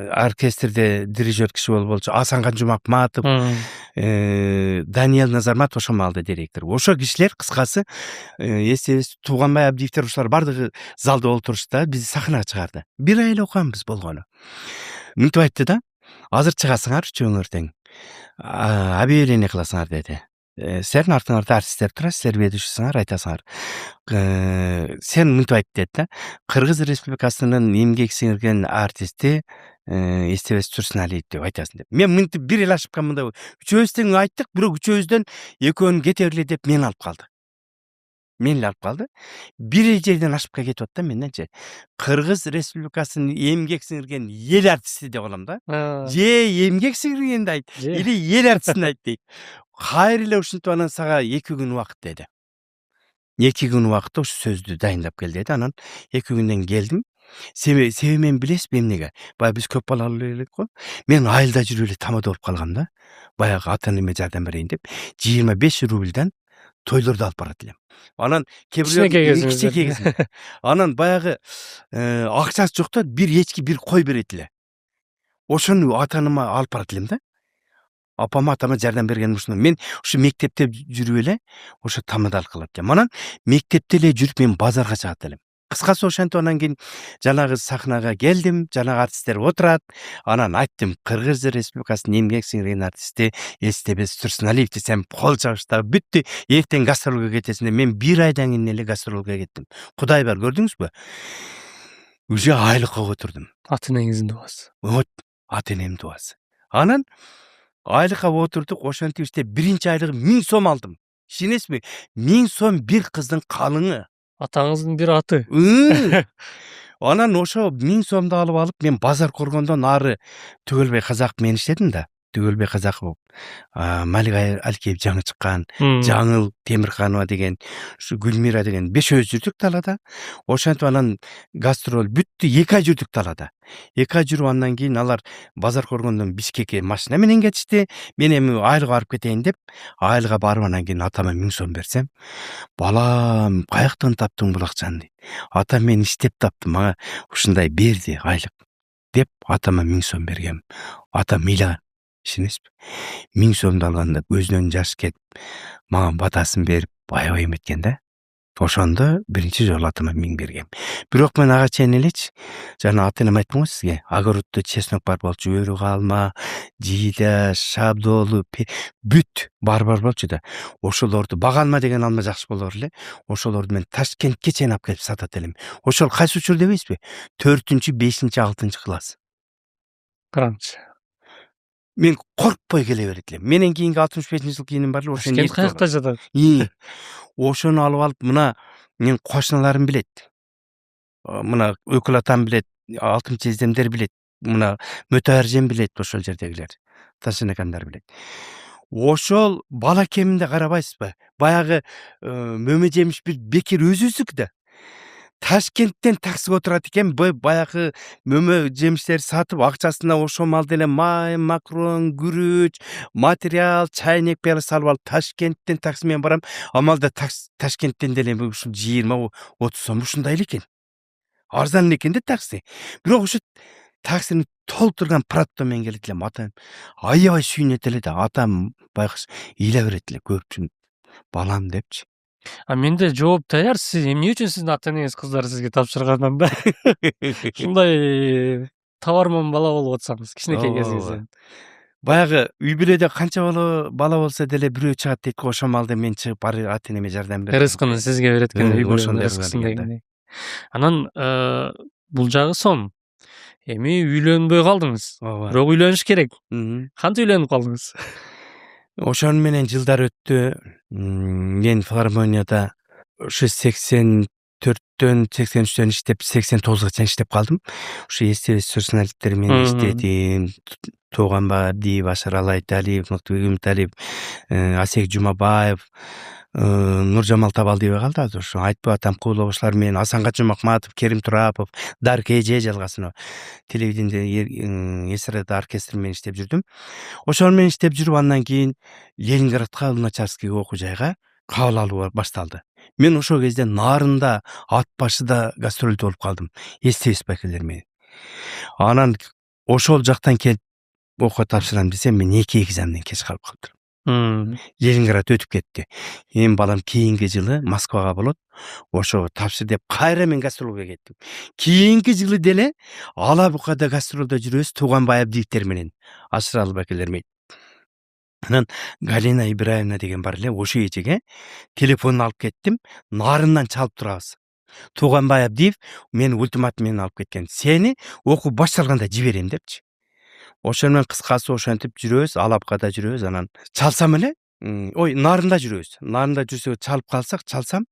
оркестрде дирижер киши болчу, Асанкан Жумакматов, Даниэл Назармат ошол маалда директор. Ошол кишилер кыскасы эсебиз Тууганбай Абдиевтер ушулар бардыгы залда отурушта бизди сахнага чыгарды. 1 ай эле окуганбыз болгону. Мынтип айтты да, азыр чыгасыңар үчөөңөр тең. Объявление кыласыңар деди. Силердин артыңарда артисттер турат, силер ведущийсиңар, айтасыңар. Сен мынтип айт деди да. Кыргыз Республикасынын эмгек сиңирген артисти эстебес Турсуналиев деп айтасың деп. Мен мынтип бир эл ашып калмында үчөөбүз тең айттык, бирок үчөөбүздөн экөөнү кете берле деп мени алып калды. Мени алып калды. Бир жерден ашып кетип атты менденчи. Кыргыз Республикасынын эмгек сиңирген эл артисти деп алам да. Же эмгек сиңиргенди айт, или эл артистин айт дейт. Кайра эле ушинтип анан сага 2 күн убакыт деди. 2 күн убакытта ушу сөздү дайындап кел деди. Анан 2 күндөн келдим. Себеби мен билесизби эмнеге? Баягы биз көп балалуу элек го. Мен айылда жүрүп эле тамада болуп калгам да. Баягы ата-энеме жардам берейин деп 25 рубльдан тойлорду алып барат элем. Анан кичинекей анан баягы акчасы жокто бир эчки, бир кой берет эле. Ошону ата-энеме алып барат элем да. Апама атама жардам берген ушуну. Мен ушу мектепте жүрүп эле ошо тамада кылат элем. Анан мектепте эле жүрүп мен базарга чыгат элем. Кыскасы ошентип анан кийин жанагы сахнага келдим, жанагы артисттер отурат. Анан айттым, Кыргыз Республикасынын эмгек сиңирген артисти Эстебес Турсуналиев десем кол чабыштап бүттү. Эртең гастролго кетесиң деп мен 1 айдан кийин эле гастролго кеттим. Кудай бар, көрдүңүзбү? Уже айлыкка отурдум. Ата-энеңиздин дуасы. Вот, ата-энемдин дуасы. Анан айлыкка отурдук, ошентип иштеп биринчи айлыгы 1000 сом алдым. Ишенесизби? 1000 сом бир кыздын калыңы. Атаңыздын бир аты. Анан ошо 1000 сомду алып мен базар коргондон ары Түгөлбай Казак менен иштедим да. Түгөлбай Казаков, Малик Алкеев жаңы чыккан, Жаңыл Темирханова деген, ушу Гүлмира деген 5 жүрдүк талада. Ошентип анан гастроль бүттү, 2 ай жүрдүк талада. 2 ай жүрүп андан кийин алар базар коргондон Бишкекке машина менен кетишти. Мен эми айылга барып кетейин деп, айылга барып анан кийин атама 1000 сом берсем, балам, каяктан таптың бул акчаны дейт. Атам мен иштеп таптым, мага ушундай берди айлык деп атама 1000 сом бергем. Атам ыйлаган. Ишенесизби? 1000 сомду алганда көзүнөн жаш кетип, мага батасын берип, аябай эметкен да. Ошондо биринчи жолу атама 1000 бергем. Бирок мен ага чейин элечи, жана ата-энем айттым го сизге, огороддо чеснок бар болчу, өрүк алма, жийда, шабдолу, бүт бар болчу да. Ошолорду бага алма деген алма жакшы болор эле. Ошолорду мен Ташкентке чейин алып келип сатат элем. Ошол кайсы учур дебейсизби? 4-5, 6 класс. Караңчы. Мен коркпой келе берет элем. Менен кийинки 65-жыл кийиним бар эле, ошону эстеп каякта жатат. Ошону алып мына мен кошуналарым билет. Мына Өкүл атам билет, Алтын Чездемдер билет, мына Мөтө Аржен билет, ошол жердегилер. Ташынакандар билет. Ошол бала кеминде карабайсызбы? Баягы мөмө жемиш бир бекер өзүбүздүк да. Ташкенттен таксиге отурат экен, баягы мөмө жемиштерди сатып, акчасына ошо малды эле май, макрон, күрүч, материал, чайнек пыяла салып алып Ташкенттен такси менен барам. Амалда Ташкенттен деле ушул 20-30 сом ушундай эле экен. Арзан эле экен да такси. Бирок ошо таксини толтурган пратто менен келет элем. Атам аябай сүйүнөт эле да. Атам байкуш ыйла берет эле көпчүн. Балам депчи. Менде жооп даяр. Сиз эмне үчүн сиздин ата-энеңиз кыздарды сизге тапшыргандан да? Ушундай товарман бала болуп атсаңыз, кичинекей кезиңизден. Баягы үй бүлөдө канча бала болсо деле бирөө чыгат дейт го, ошол малда мен чыгып ата-энеме жардам берем. Рызкыны сизге берет экен, үй бүлөнүн рызкысын дегендей. Анан бул жагы сон. Эми үйлөнбөй калдыңыз. Бирок үйлөнүш керек. Кантип үйлөнүп калдыңыз? Ошону менен жылдар өттү. Мен филармонияда ушу 84-төн 83-төн иштеп 89-га чейин иштеп калдым. Ушу Эстебес Турсуналиевдер менен иштедим. Тууганбай Абдиев, Ашаралы Айталиев, Мыктыбек Үмүталиев, Асек Жумабаев, Нуржамал Табалдиев калды азыр. Ушу Айтпай Атам Куулабашлар менен Асанга Жумакматов, Керим Турапов, Дарк Эже жалгасына телевидениеде эстрада оркестр менен иштеп жүрдүм. Ошол менен иштеп жүрүп андан кийин Ленинградка, Луначарский окуу жайга кабыл алуу башталды. Мен ошол кезде Нарында, Ат башыда гастролдо болуп калдым. Эстебес байкелер менен. Анан ошол жактан келип окууга тапшырам десем, мен 2 экзаменден кеч калып калдым. Ленинград өтүп кетти. Эми балам кийинки жылы Москвага болот. Ошого тапшыр деп кайра мен гастролго кеттим. Кийинки жылы деле Ала Букада гастролдо жүрөбүз Тууганбай Абдиевдер менен, Ашыралы байкелер менен. Анан Галина Ибраевна деген бар эле, ошо эжеге телефонун алып кеттим. Нарындан чалып турабыз. Тууганбай Абдиев мен ультиматум менен алып кеткен. Сени окуу башталганда жиберем депчи. Ошол менен кыскасы ошентип жүрөбүз, Алапкада жүрөбүз, анан чалсам эле, Нарында жүрөбүз. Нарында жүрсө чалып калсак, чалсам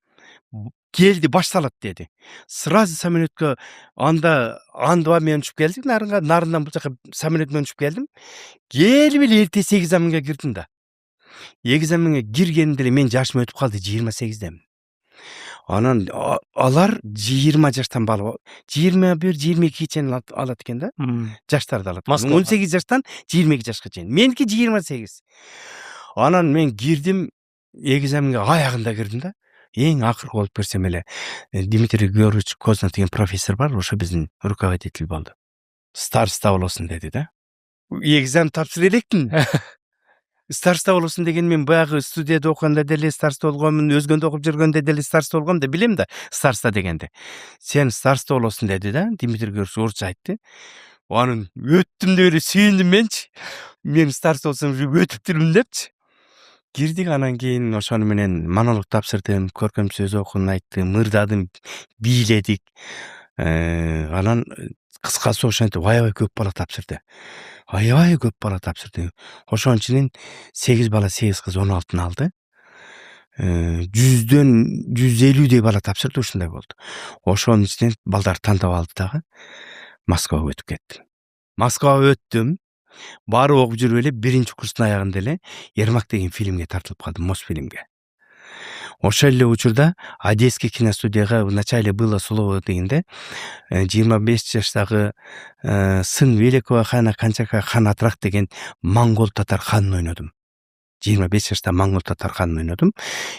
келди, башталат деди. Сразу самолетке андыба мен учуп келдик Нарынга, Нарындан бул жака самолет менен учуп келдим. Келип эле эртеси экзаменге кирдим да. Экзаменге киргенимде эле мен жашым өтүп калды, 28-демин. Анан алар 20 жаштан бала, 21-22 чейин алат экен да. Жаштарды алат. 18 жаштан 22 жашка чейин. Меники 28. Анан мен кирдим, экзаменге аягында кирдим да. Эң акыркы болуп берсем эле Дмитрий Георгиевич Кознов деген профессор бар, ошо биздин руководитель болду. Староста болосуң деди да. Экзамен тапшыра элекмин. Староста болосуң деген мен баягы студияда окуганда деле староста болгонмун, өзгөндө окуп жүргөндө деле староста болгом деп билем да, староста дегенде. Сен староста болосуң деди да, Дмитрий Георгиевич орусча айтты. Анын өттүм деп эле сүйүндүм менчи. Мен староста болсом өтүптүрмүн депчи. Кирдик, анан кийин ошону менен монолог тапшырдым, көркөм сөз окуун айттым, мырдадым, бийледик. Анан кыскасы ошентип аябай көп бала тапшырды. Аябай көп бала тапшырды. Ошонун ичинен 8 бала, 8 кыз 16-ны алды. 100дөн 150дей бала тапшырды, ушундай болду. Ошонун ичинен балдар тандап алды дагы. Москвага өтүп кеттим. Москвага өттүм. Баары окуп жүрүп эле 1-курстун аягында эле Ермак деген фильмге тартылып калдым, Мосфильмге. Ошол эле учурда Одесский киностудияга в начале было слово дегенде 25 жаштагы сын великого хана Канчака хан Атрак деген монгол татар ханын ойнодум. 25 жашта монгол татар ханын ойнодум.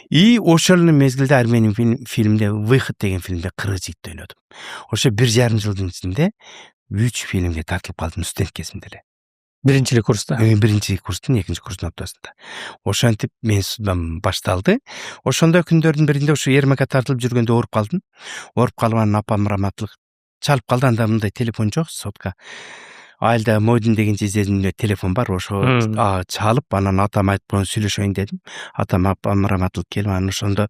И ошол мезгилде Армения фильмде Выход деген фильмде кыргыз жигитти ойнодум. Ошо 1,5 жылдын ичинде 3 фильмге тартылып калдым студент кезимде эле. Биринчи курста. Биринчи курстун 2-курстун ортосунда. Ошентип мен судам башталды. Ошондой күндөрдүн биринде ошо Ермакка тартылып жүргөндө ооруп калдым. Ооруп калып анан апам раматтылык чалып калды. Анда мындай телефон жок, сотка. Айылда Модин деген жездемде телефон бар, ошо чалып, анан атам айтып койгон сүйлөшөйүн дедим. Атам апам раматтылык келип, анан ошондо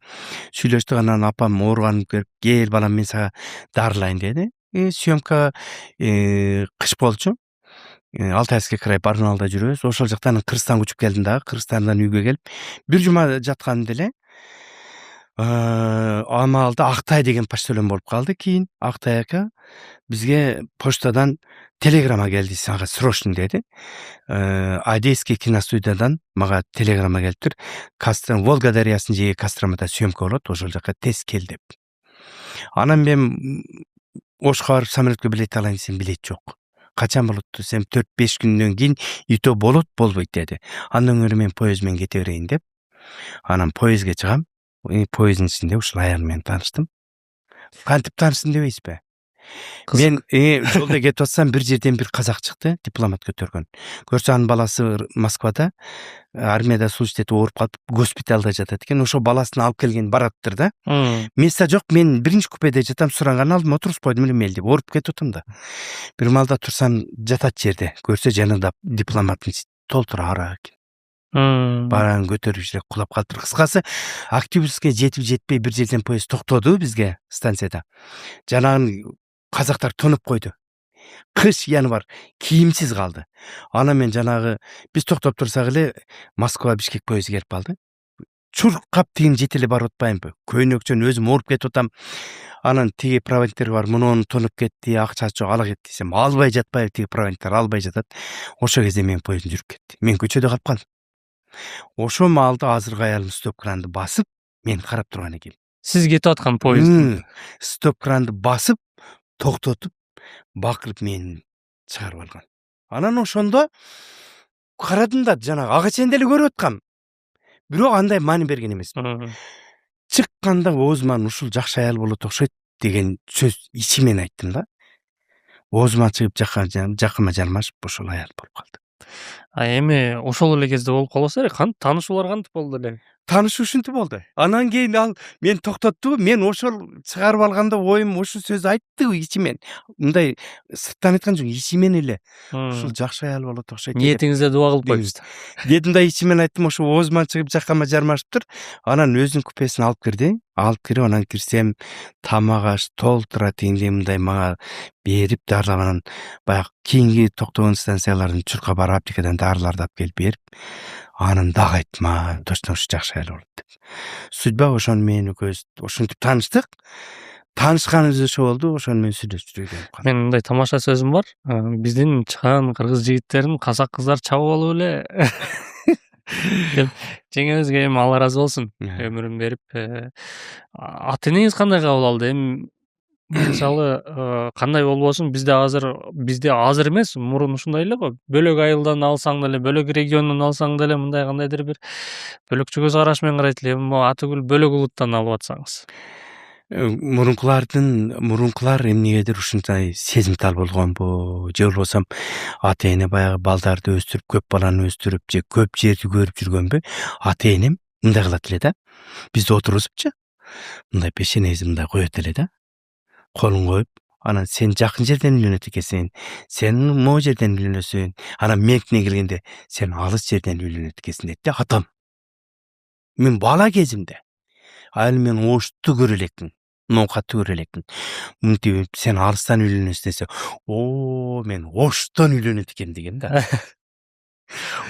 сүйлөштүк. Анан апам ооруганын көрүп, кел балам мен сага дарылайын деди. Съемка кыш болчу. Алтайский край Барнауылда жүрөбүз. Ошол жактан Кыргызстанга учуп келдим дагы. Кыргызстандан үйгө келип, бир жума жатканымда эле Амалда Актай деген почтальон болуп калды. Кийин Актай ака бизге почтадан телеграмма келди, сага срочно деди. Одесский киностудиядан мага телеграмма келиптир. Костром Волга дарыясынын жеги Костромада съемка болот, ошол жака тез кел деп. Анан мен Ошко барып самолетке билет алайын десем, билет жок. Качан болот десем, 4-5 күндөн кийин ито болот, болбойт деди. Андан көрө мен поезд менен кете берейин деп. Анан поездге чыгам. Поезддин ичинде ушул аял менен тааныштым. Кантип тааныштым дебейсизби? Мен жолдо кетип атсам, бир жерден бир казак чыкты, дипломат көтөргөн. Көрсө анын баласы Москвада армияда служить этип ооруп калып, госпиталда жатат экен. Ошо баласын алып келген бараттыр да. Места жок, мен биринчи купеде жатам, суранган алдым, отуруп койдум эле мелдеп, ооруп кетип атам да. Бир маалда турсам, жатат жерде. Көрсө жанында дипломаттын толтура ара экен. Баран көтөрүп жүрөк кулап калыптыр. Кыскасы, Октябрьскке жетип жетпей бир жерден поезд токтоду бизге станцияда. Жанагы казактар тонуп койду. Кыш, январь, кийимсиз калды. Ана мен жанагы биз токтоп турсак эле Москва Бишкек поезди келип калды. Чуркап тигин жете эле барып атпаймынбы? Көйнөкчөн өзүм ооруп кетип атам. Анан тиги проводниктер бар, мунун тонуп кетти, акчасы жок, ала кет десем, албай жатпайбы, тиги проводниктер албай жатат. Ошол кезде менин поездим жүрүп кетти. Мен көчөдө калып калдым. Ошо маалда азыркы аялым стоп-кранды басып, мен карап турган экен. Сиз кетип аткан поездди стоп-кранды басып, токтотуп, бакырып мени чыгарып алган. Анан ошондо карадым да, жанагы ага чейин деле көрүп аткам. Бирок андай маани берген эмес. Чыкканда оозуман ушул жакшы аял болот окшойт деген сөз ичимен айттым да. Оозуман чыгып жакыма жармашып ошол аял болуп калды. Эми ошол эле кезде болуп калбаса эле таанышуулар кантип болду эле? Таанышуу ушинтип болду. Анан кийин ал мени токтотту. Мен ошол чыгарып алганда оюм ошол сөздү айтты ичимен. Мындай сырттан айткан жок, ичимен эле. Ушул жакшы аял болот окшойт. Ниетиңизде дуба кылып коюпсуз. Дедим да ичимен айттым, ошо оозуман чыгып жаккама жармашыптыр. Анан өзүнүн купесине алып кирди. Алып кирип анан кирсем тамак аш толтура тигиндей мындай мага берип дарылап, анан баягы кийинки токтогон станциялардын чуркап барып аптекадан дарыларды алып келип берип, анан дагы айттым, точно ушу жакшы аял болот деп. Судьба ошону менен экөөбүз ушинтип тааныштык. Таанышканыбыз ошо болду, ошону менен сүйлөшүп жүрдүк. Менин мындай тамаша сөзүм бар. Биздин чыган кыргыз жигиттерин казак кыздар чабып алып эле деп жеңебизге эми Алла ыраазы болсун. Өмүрүн берип, ата энеңиз кандай кабыл алды? Эми мисалы кандай болбосун, бизде азыр эмес, мурун ушундай эле го. Бөлөк айылдан алсаң деле, бөлөк региондон алсаң деле мындай кандайдыр бир бөлөкчө көз караш менен карайт эле. Эми атүгүл бөлөк улуттан алып атсаңыз. Мурункулар эмнегедир ушундай сезимтал болгонбу, же болбосо ата эне баягы балдарды өстүрүп, көп баланы өстүрүп, же көп жерди көрүп жүргөнбү? Ата энем мындай кылат эле да. Бизди отургузупчу, мындай пешенеңизди мындай коет эле да. Колун коюп, анан сен жакын жерден үйлөнөт экенсиң, сен могу жерден үйлөнөсүң, анан меникине келгенде сен алыс жерден үйлөнөт экенсиң дейт да атам. Мен бала кезимде ал мен ошту көрө элекмин, ноокатты көрө элекмин. Мынтип сен алыстан үйлөнөсүң десе, мен оштон үйлөнөт экен деген да.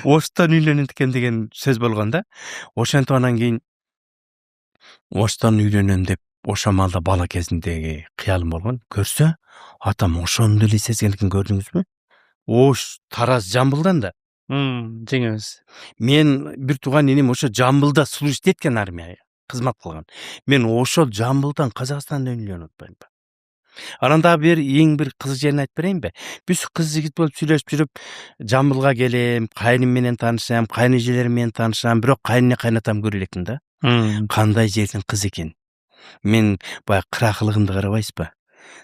Оштон үйлөнөт экен деген сөз болгон да. Ошентип анан кийин оштон үйлөнөм деп ошо маалда бала кезимдеги кыялым болгон. Көрсө, атам ошону деле сезген экен, көрдүңүзбү? Ош Тараз Жамбылдан да. Жеңебиз. Мен бир тууган энем ошо Жамбылда служить эткен, армияга кызмат кылган. Мен ошол Жамбылдан Казакстандан үйлөнүп атпаймынбы? Анан дагы эң бир кызык жерин айтып берейинби? Биз кыз жигит болуп сүйлөшүп жүрүп, Жамбылга келем, кайным менен таанышам, кайнэжелерим менен таанышам, бирок кайнэне кайнатам көрө элекмин да. Кандай жердин кызы экен. Мен баягы кыракылыгымды карабайсызбы?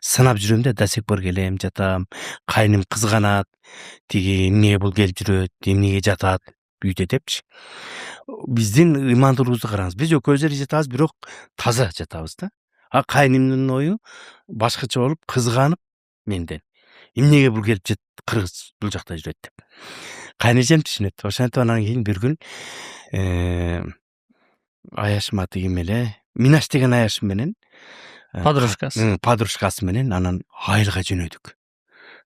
Сынап жүрөм да, до сих пор келем, жатам. Кайным кызганат. Тиги эмнеге бул келип жүрөт, эмнеге жатат үйдө депчи. Биздин ыймандуулугубузду караңыз. Биз экөөбүз эле жатабыз, бирок таза жатабыз да. Кайнымдын ою башкача болуп, кызганып менден. Эмнеге бул келип жат, кыргыз бул жакта жүрөт деп. Кайнэжем түшүнөт. Ошентип анан кийин бир күн аяшым аты ким эле? Минаш деген аяшым менен подружкасы менен анан айылга жөнөдүк.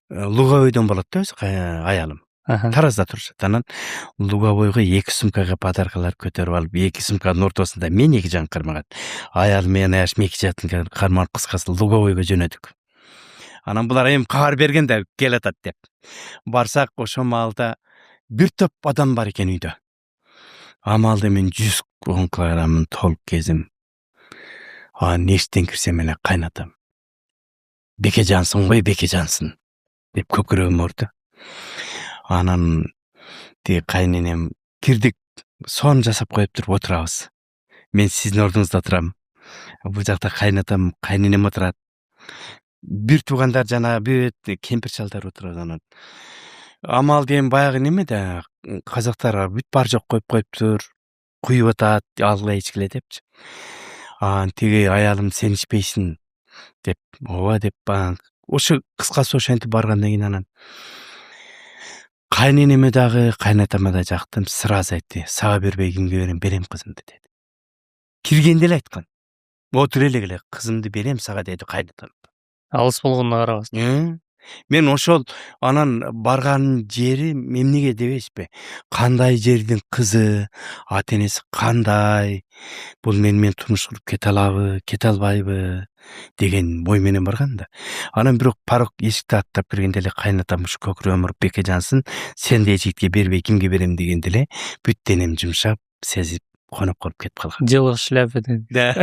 Луговойдон болот да өзү аялым. Таразда турушат. Анан Луговойго 2 сумкага подаркалар көтөрүп алып, 2 сумканын ортосунда мен 2 жан кармагат. Аялым менен аяшым 2 жатын кармаган, кыскасы Луговойго жөнөдүк. Анан булар эми кабар берген да келатат деп. Барсак, ошо маалда бир топ адам бар экен үйдө. Амалда мен 110 килограммын толук кезим. Нештен кирсем эле кайнатам. Бекежансың ғой, Бекежансың деп көкүрөгүм орду. Анан тиги кайненем кирдик, сон жасап коюптур, отурабыз. Мен сиздин ордуңузда турам. Бул жакта кайнатам, кайненем отурат. Бир туугандар жана бүт кемпир шалдар отурат. Анан амалда эми баягы неме да, казактар бүт бар жок коюп коюптур, куюп атат, алгыла ичкиле депчи. Тиги аялым сен ичпейсиң деп, ооба деп, ошо кыскасы ошентип баргандан кийин анан кайненеме дагы кайнатама да жактым, сразу айтты. Сага бербей кимге берем? Берем кызымды деди. Киргенде эле айткан. Отур эле, кызымды берем сага деди кайнатам. Алыс болгонуна карабастан. Мен ошол анан барган жери эмнеге дебейсизби? Кандай жердин кызы, ата энеси кандай, бул менен турмуш куруп кете алабы, кете албайбы деген ой менен барган да. Анан бирок порог эшикти аттап киргенде эле кайнатам ушу көкүрөгүм уруп, Бекежансың, сендей жигитке бербей кимге берем дегенде эле бүт денем жумшап, сезип, конуп калып кетип калган. Жылы шляпа деди. Да.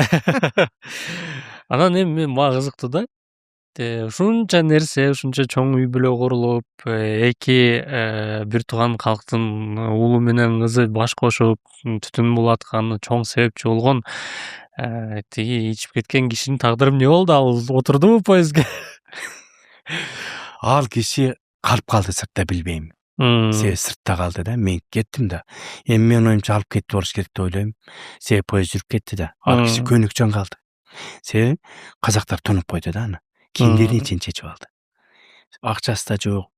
Анан эми мага кызыктуу да. Ушунча нерсе, ушунча чоң үй бүлө курулуп, эки бир тууган калктын уулу менен кызы баш кошуп, түтүн булатканы чоң себепчи болгон тиги ичип кеткен кишинин тагдыры эмне болду? Ал отурдубу поездге? Ал киши калып калды сыртта, билбейм. Себеби сыртта калды да. Мен кеттим да. Эми менин оюмча алып кетип болуш керек деп ойлойм. Себеби поезд жүрүп кетти да. Ал киши көнүкчөн калды. Себеби казактар тонуп койду да аны. Кийимдерин чейин чечип алды. Акчасы да жок.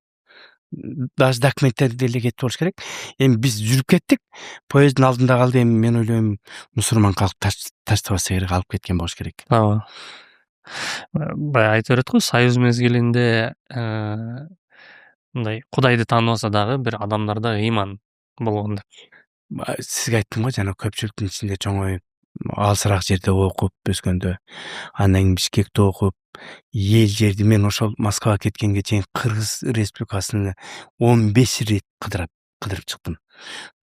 Даже документтери деле кетип болуш керек. Эми биз жүрүп кеттик. Поезддин алдында калды. Эми мен ойлойм мусулман калк таштабаса керек, алып кеткен болуш керек. Ооба. Баягы айтып берет го, союз мезгилинде мындай Кудайды тааныбаса дагы бир адамдарда ыйман болгон деп. Сизге айттым го жана көпчүлүктүн ичинде чоңоюп, алысыраак жерде окуп өскөндө, андан кийин Бишкекте окуп, эл жерди мен ошол Москвага кеткенге чейин Кыргыз Республикасын 15 рет кыдырып чыктым.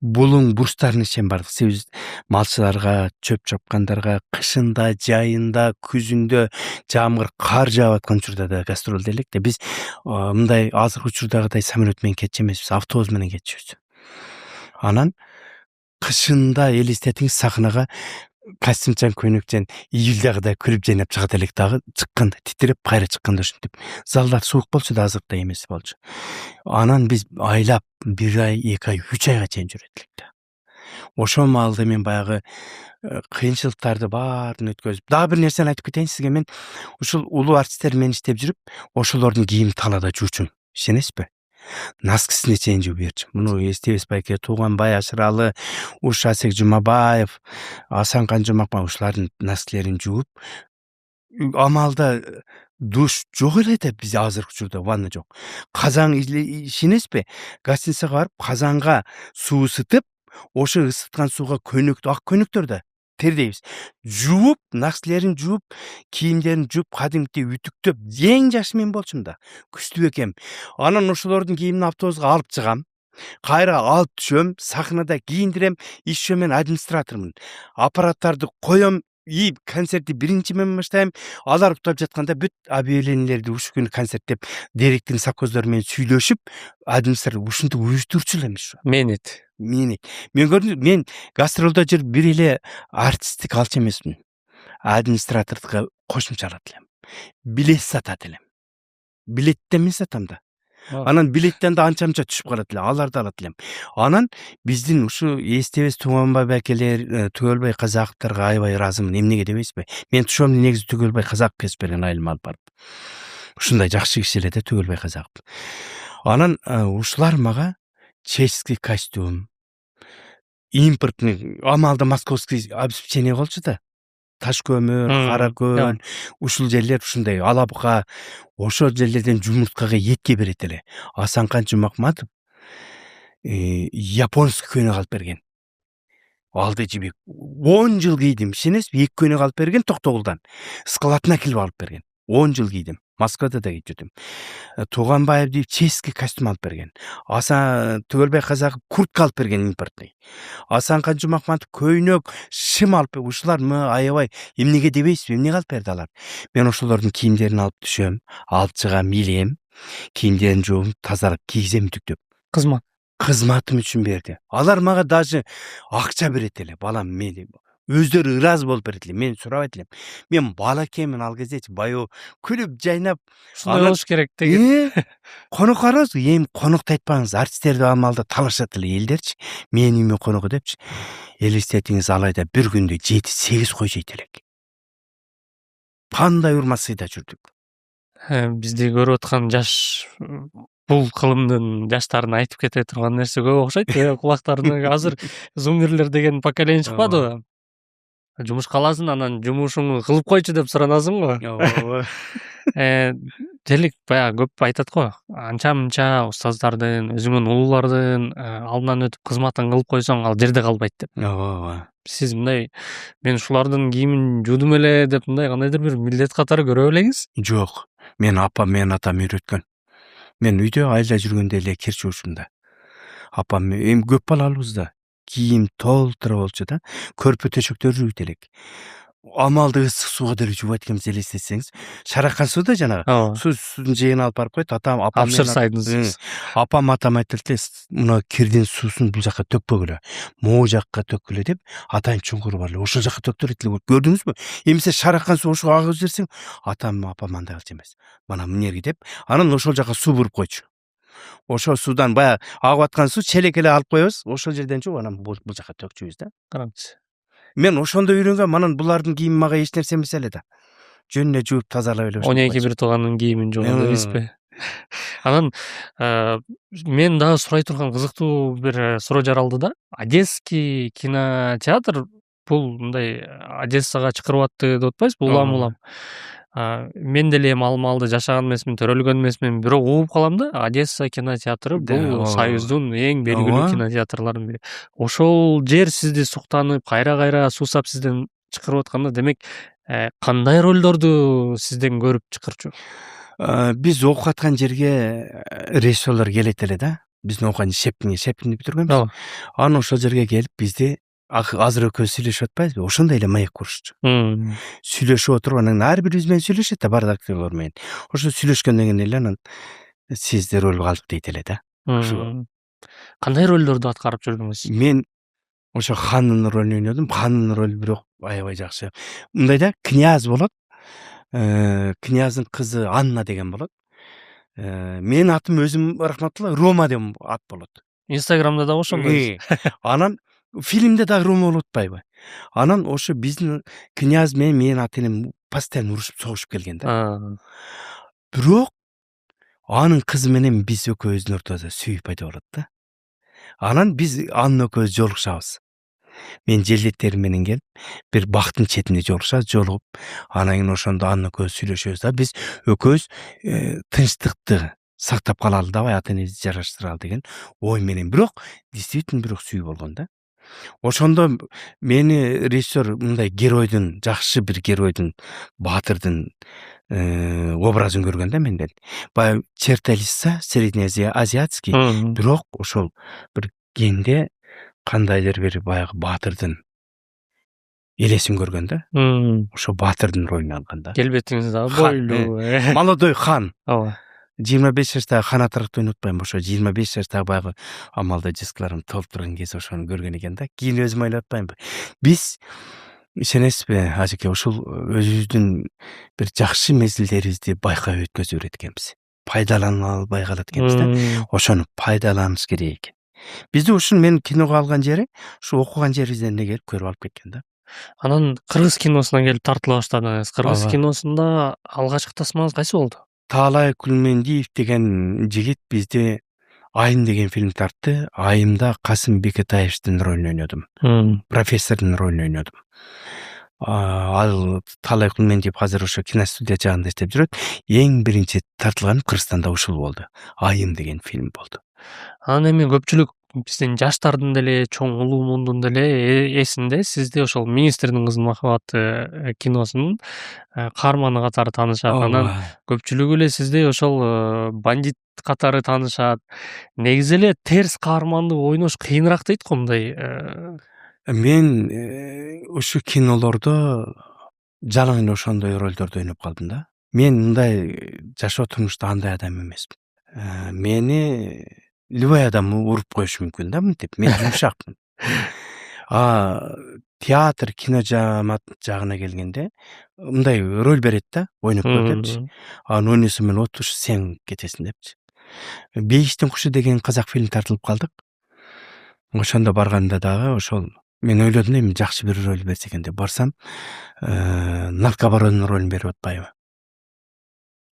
Булуң бурчтарына чейин бардык. Себеби малчыларга, чөп чапкандарга кышында, жайында, күзүндө, жамгыр, кар жаап аткан учурда да гастролдо элек да. Биз мындай азыркы учурдагыдай самолет менен кетчү эмеспиз, автобус менен кетчүбүз. Анан кышында элестетиңиз, сахнага костюмчан, көйнөкчөн июлдагыдай күлүп жайнап чыгат элек дагы, чыкканда титиреп, кайра чыкканда ушинтип. Залдар суук болчу да, азыркыдай эмес болчу. Анан биз айлап 1 ай, 2 ай, 3 айга чейин жүрөт элек да. Ошол маалда мен баягы кыйынчылыктарды баарын өткөзүп, дагы бир нерсени айтып кетейин сизге. Мен ушул улуу артисттер менен иштеп жүрүп, ошолордун кийимин талаада жуучумун. Ишенесизби? Наскисине чейин жууп берчүмүн. Муну Эстебес Байке, Тууганбай Ашыралы, Ушасек Жумабаев, Асанкан Жумакбаев ушулардын наскилерин жууп, амалда душ жок эле да, биз азыркы учурда ванна жок. Казан, ишенесизби? Гостиницага барып, казанга суу ысытып, ошо ысыткан сууга көйнөктү, ак көйнөктөр да тердейбиз. Жууп, наскилерин жууп, кийимдерин жууп, кадимки үтүктөп, эң жакшы мен болчумун да. Күчтүү экем. Анан ошолордун кийимин автобуска алып чыгам. Кайра алып түшөм, сахнада кийиндирем, иш жөнү менен администратормун. Аппараттарды коем, и концертти биринчи мен баштайм. Алар уктап жатканда бүт объявлениелерди ушу күнү концерт деп директордун совхоздору менен сүйлөшүп, администратор ушинтип уюштурчу элемиз. Менит. Мен көрдүңүз, мен гастролдо жүрүп бир эле артисттик алчу эмесмин. Администратордука кошумча алат элем. Билет сатат элем. Билетти мен сатам да. Анан билеттен да анча-мынча түшүп калат эле, аларды алат элем. Анан биздин ушу Эстебес Тууганбай Байкелер, Түгөлбай Казаковторго аябай ыраазымын. Эмнеге дебейсизби? Мен тушуумду негизи Түгөлбай Казаков кесип берген, айылыма алып барып. Ушундай жакшы киши эле да Түгөлбай Казаков. Анан ушулар мага чешский костюм, импортный, амалда московский обеспечение болчу да. Таш көмөр, кара көн, ушул жерлер ушундай алабука, ошол жерлерден жумурткага этке берет эле. Асанкан Жумакматов японский көйнөк алып берген. Алды жибек 10 жыл кийдим, ишенесизби? 2 көйнөк алып берген Токтогулдан. Складына килип алып берген. 10 жыл кийдим. Москвада да кийип жүрдүм. Тууганбаев деп чешский костюм алып берген. Түгөлбай Казаков куртка алып берген импортный. Асанкан Жумакматов көйнөк, шым алып берген. Ушулар аябай эмнеге дебейсизби? Эмнеге алып берди алар? Мен ошолордун кийимдерин алып түшөм, алып чыгам, илем, кийимдерин жууп, тазалап кийгизем үтүктөп. Кызматым үчүн берди. Алар мага даже акча берет эле. Балам, мен өздөрү ыраазы болуп берет эле. Мен сурабайт элем. Мен бала экенмин ал кездечи, баягы күлүп жайнап, ушундай болуш керек деген. Конок карабыз, эми конокто айтпаңыз, артисттерди амалда талашат эле элдерчи. Мен үйүмө конок депчи. Элестетиңиз, алайда бир күндө 7-8 кой жейт элек. Кандай урмасыйда жүрдүк. Бизди көрүп аткан жаш, бул кылымдын жаштарына айтып кете турган нерсе көп окшойт. Кулактарына азыр зумерлер деген поколение чыкпадыбы? Жумушка аласың, анан жумушуңду кылып койчу деп суранасың го. Делик баягы көп айтат го. Анча-мынча устаздардын, өзүңдүн улуулардын алдынан өтүп кызматын кылып койсоң, ал жерде калбайт деп. Ооба. Сиз мындай, мен ушулардын кийимин жуудум эле деп мындай кандайдыр бир милдет катары көрө белеңиз? Жок. Мен апам менен атам үйрөткөн. Мен үйдө айылда жүргөндө эле кир жуушумда. Апам эми көп балалыбыз да. Кийим толтура болчу да. Көрпө төшөктөр жууйт элек. Амалда ысык сууга деле жуубайт экенбиз, элестетсеңиз. Шаракан сууда жанагы. Суусун жыйын алып барып коет. Атам, апам менен. Апам атам айтат эле, мына кирдин суусун бул жакка төкпөгүлө. Могу жакка төккүлө деп, атайын чуңкуру бар эле. Ошол жакка төктүрөт эле. Көрдүңүзбү? Эмесе шаракан суу ошого агып жиберсең, атам, апам андай кылчу эмес. Мына мына жерге деп, анан ошол жакка суу буруп койчу. ошо суудан баягы агып аткан суу челек эле алып коебуз, ошол жерден чугуп анан бул жака төкчүбүз да. Караңыз. Мен ошондо үйрөнгөм, анан булардын кийими мага эч нерсе эмес эле да. Жөнүнө жууп тазалап эле. 12 бир туугандын кийимин жууганда эмеспи? Анан мен дагы сурай турган кызыктуу бир суроо жаралды да. Одесский кинотеатр бул мындай Одессага чакырып атты деп атпайсызбы, улам. Мен деле эми ал маалда жашаган эмесмин, төрөлгөн эмесмин, бирок угуп калам да, Одесса кинотеатры бул Союздун эң белгилүү кинотеатрларынын бири. Ошол жер сизди суктанып, кайра суусап сизден чакырып атканда, демек кандай ролдорду сизден көрүп чакырчу? Биз окуп аткан жерге режиссерлор келет эле да. Биздин окуган шептини бүтүргөнбүз. Анан ошол жерге келип бизди азыр экөөбүз сүйлөшүп атпайбызбы? Ошондой эле маек курушчу. Сүйлөшүп отуруп, анан ар бирибиз менен сүйлөшөт да, баардык актерлор менен. Ошо сүйлөшкөндөн кийин эле анан сизде роль калдык дейт эле да. Кандай ролдорду аткарып жүрдүңүз? Мен ошо ханын ролун ойнодум. Ханын ролу бирок аябай жакшы. Мындай да, князь болот. Княздын кызы Анна деген болот. Менин атым өзүм рахматтуулла Рома деген ат болот. Инстаграмда да ошондой. Анан фильмде дагы Рома болуп атпайбы? Анан ошо биздин князь менен менин ата энем постоянно урушуп согушуп келген да. Бирок анын кызы менен биз экөөбүздүн ортодо сүйүү пайда болот да. Анан биз Анна экөөбүз жолугушабыз. Мен желдеттерим менен келип, бир бактын четинде жолугуп, анан кийин ошондо Анна экөөбүз сүйлөшөбүз да. Биз экөөбүз тынчтыкты сактап калалы дабай, ата энебизди жараштыралы деген ой менен. Бирок действительно бирок сүйүү болгон да. Ошондо мени режиссер мындай геройдун, жакшы бир геройдун, баатырдын образын көргөн да менден. Баягы черта лица среднеазиатский, бирок ошол бир кенде кандайдыр бир баягы баатырдын элесин көргөн да. Ошо баатырдын ролун алган да. Келбетиңиз дагы бойлуу. Молодой хан. Ооба. 25 жаштагы хан атыракты ойнотпойм, ошо 25 жаштагы баягы амалда жескаларым толуп турган кез ошону көргөн экен да. Кийин өзүм ойлоп атпаймынбы? Биз ишенесизби, ажеке, ушул өзүбүздүн бир жакшы мезгилдерибизди байкап өткөзүп берет экенбиз. Пайдалана албай калат экенбиз да. Ошону пайдаланыш керек экен. Бизди ушул мен киного алган жери, ушу окуган жерибизден эле келип көрүп алып кеткен да. Анан кыргыз киносуна келип тартыла баштадыңыз. Кыргыз киносунда алгачкы тасмаңыз кайсы болду? Таалай Кулмендиев деген жигит бизди Айым деген фильм тартты. Айымда Касым Бекетаевдин ролун ойнодум. Профессордун ролун ойнодум. Ал Таалай Кулмендиев азыр ошо киностудия жагында иштеп жүрөт. Эң биринчи тартылган Кыргызстанда ушул болду. Айым деген фильм болду. Анан эми көпчүлүк биздин жаштардын деле, чоң улуу мундун деле эсинде сизди ошол Министрдин кызынын махабаты киносунун каарманы катары таанышат. Анан көпчүлүк эле сизди ошол бандит катары таанышат. Негизи эле терс каарманды ойнош кыйыныраак дейт го мындай. Мен ушу кинолордо жалаң эле ошондой ролдорду ойноп калдым да. Мен мындай жашоо турмушта андай адам эмесмин. Мени любой адам уруп коюшу мүмкүн да, мынтип. Мен жумшакмын. Театр, кино жамаат жагына келгенде мындай роль берет да, ойноп көр депчи. Анан ойносом мен уш сен кетесиң депчи. Бейиштин кушу деген казак фильм тартылып калдык. Ошондо барганда дагы ошол мен ойлодум эми жакшы бир роль берсе экен деп барсам, наркобарондун ролун берип атпайбы?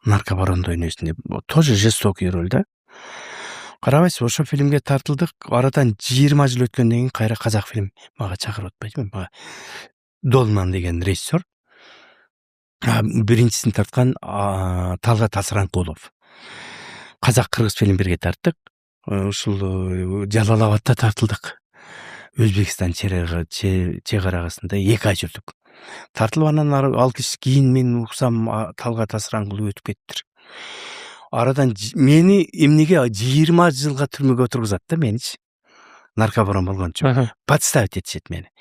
Наркобаронду ойнойсуң деп. Тоже жестокий роль да. Карабайсыз, ошо фильмге тартылдык. Арадан 20 жыл өткөндөн кийин кайра казак фильм мага чакырып атпайбы? Мага Долман деген режиссер. Биринчисин тарткан Талгат Асранкулов. Казак-кыргыз фильм бирге тарттык. Ушул Жалал-Абадта тартылдык. Өзбекстан чек арасында 2 ай жүрдүк. Тартылып анан ал киши кийин мен уксам Талгат Асранкулов өтүп кеттир. Арадан мени эмнеге 20 жылга түрмөгө отургузат да меничи. Наркобарон болгончу. Подставить этишет мени.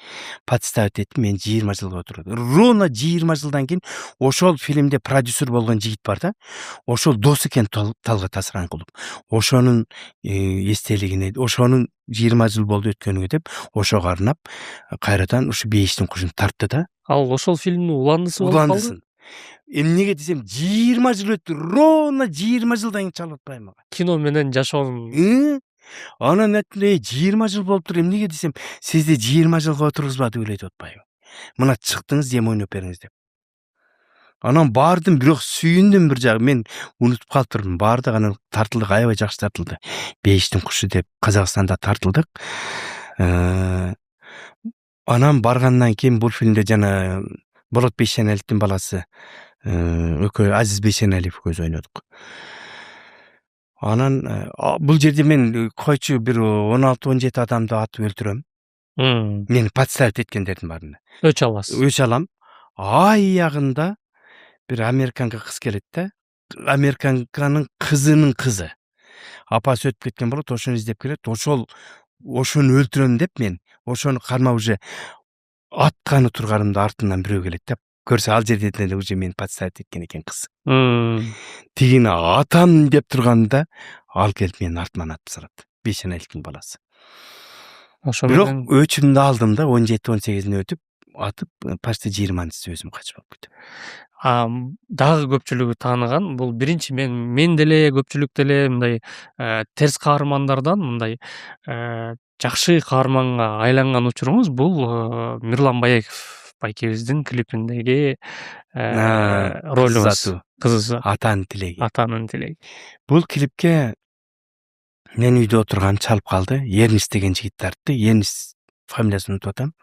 Подставить этип мен 20 жылга отурдум. Ровно 20 жылдан кийин ошол фильмде продюсер болгон жигит бар да. Ошол дос экен Талгат Асранкулов. Ошонун эстелигине, ошонун 20 жыл болду өткөнүгө деп, ошого арнап кайрадан ушу Бейиштин кушун тартты да. Ал ошол фильмдин уландысы болуп калды. Эмнеге десем 20 жыл өттү, ровно 20 жылдан кийин чалып атпайбы мага. Кино менен жашоонун Анан айтты 20 жыл болуптур, эмнеге десем, сизди 20 жылга отургузбады эле деп атпайбы. Мына чыктыңыз, эми ойноп бериңиз деп. Анан бардым, бирок сүйүндүм бир жагы. Мен унутуп калыптырмын. Бардык, анан тартылдык, аябай жакшы тартылды. Бейиштин кушу деп Казакстанда тартылдык. Анан баргандан кийин бул фильмде жана Болот Бейшеналиевдин баласы экөө Азиз Бейшеналиев көз ойнодук. Анан бул жерде мен койчу бир 16-17 адамды атып өлтүрөм. Мени подставить эткендердин баарына өч аласыз. өч алам. Аягында бир американка кыз келет да. Американканын кызынын кызы. Апасы өтүп кеткен болот, ошону издеп келет. Ошону өлтүрөм деп мен ошону кармап уже атканы турганымда артынан бирөө келет да. Көрсө ал жерде деле уже мени подставить эткен экен кыз. Тигини атам деп турганда ал келип менин артыман атып салат. Бейшеналиевдин баласы. Бирок өчүмдү алдым да, 17-18 өтүп атып, почти 20 өзүм качып алып кеттим. Дагы көпчүлүгү тааныган, бул биринчи мен деле көпчүлүк деле мындай терс каармандардан мындай жакшы каарманга айланган учуруңуз бул Мирлан Баеков байкебиздин клипиндеги ролуңуз. Кызы Атанын тилеги. Бул клипке мен үйдө отурган чалып калды. Ернис деген жигит тартты. Ернис фамилиясын унутуп атам.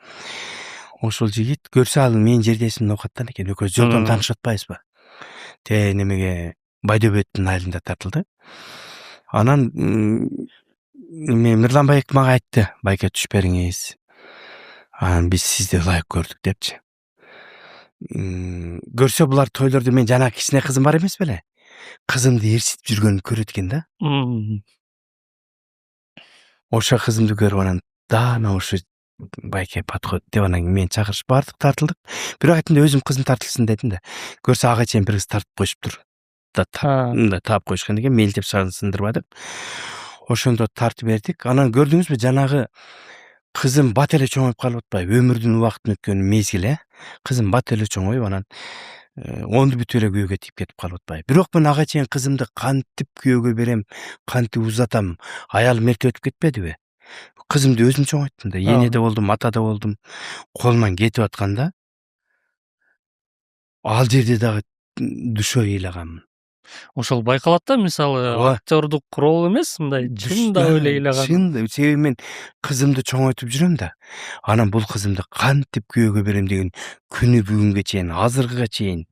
Ошол жигит көрсө ал менин жердесимдин окаттан экен. Экөөбүз жолдон таанышып атпайбызбы? Немеге Байдөбөттүн айылында тартылды. Анан Мирлан Баеков мага айтты, байке түшүп бериңиз. Анан биз сизди ылайык көрдүк депчи. Көрсө булар тойлордо мен жана кичине кызым бар эмес беле? Кызымды эрситип жүргөнүн көрөт экен да. Ошо кызымды көрүп анан даана ошо байке подход деп анан мен чакырышып бардык, тартылдык. Бирок айттым да өзүм кызым тартылсын дедим да. Көрсө ага чейин бир кыз тартып коюшуптур. Таап коюшкан экен, мелдеп сындырбадык. Ошондо тартып бердик. Анан көрдүңүзбү, жанагы кызым бат эле чоңоюп калып атпайбы? Өмүрдүн убактын өткөн мезгили, кызым бат эле чоңоюп анан онду бүтүп эле күйөөгө тийип кетип калып атпайбы? Бирок мен ага чейин кызымды кантип күйөөгө берем, кантип узатам, аялым эрте өтүп кетпедиби? Кызымды өзүм чоңойттум да, эне да болдум, ата да болдум. Колуман кетип атканда ал жерде дагы душой ыйлаганмын. Ошол байкалат да, мисалы актердук рол эмес, мындай чында эле ыйлаган. Чын, себеби мен кызымды чоңойтуп жүрөм да. Анан бул кызымды кантип күйөөгө берем деген күнү бүгүнгө чейин, азыркыга чейин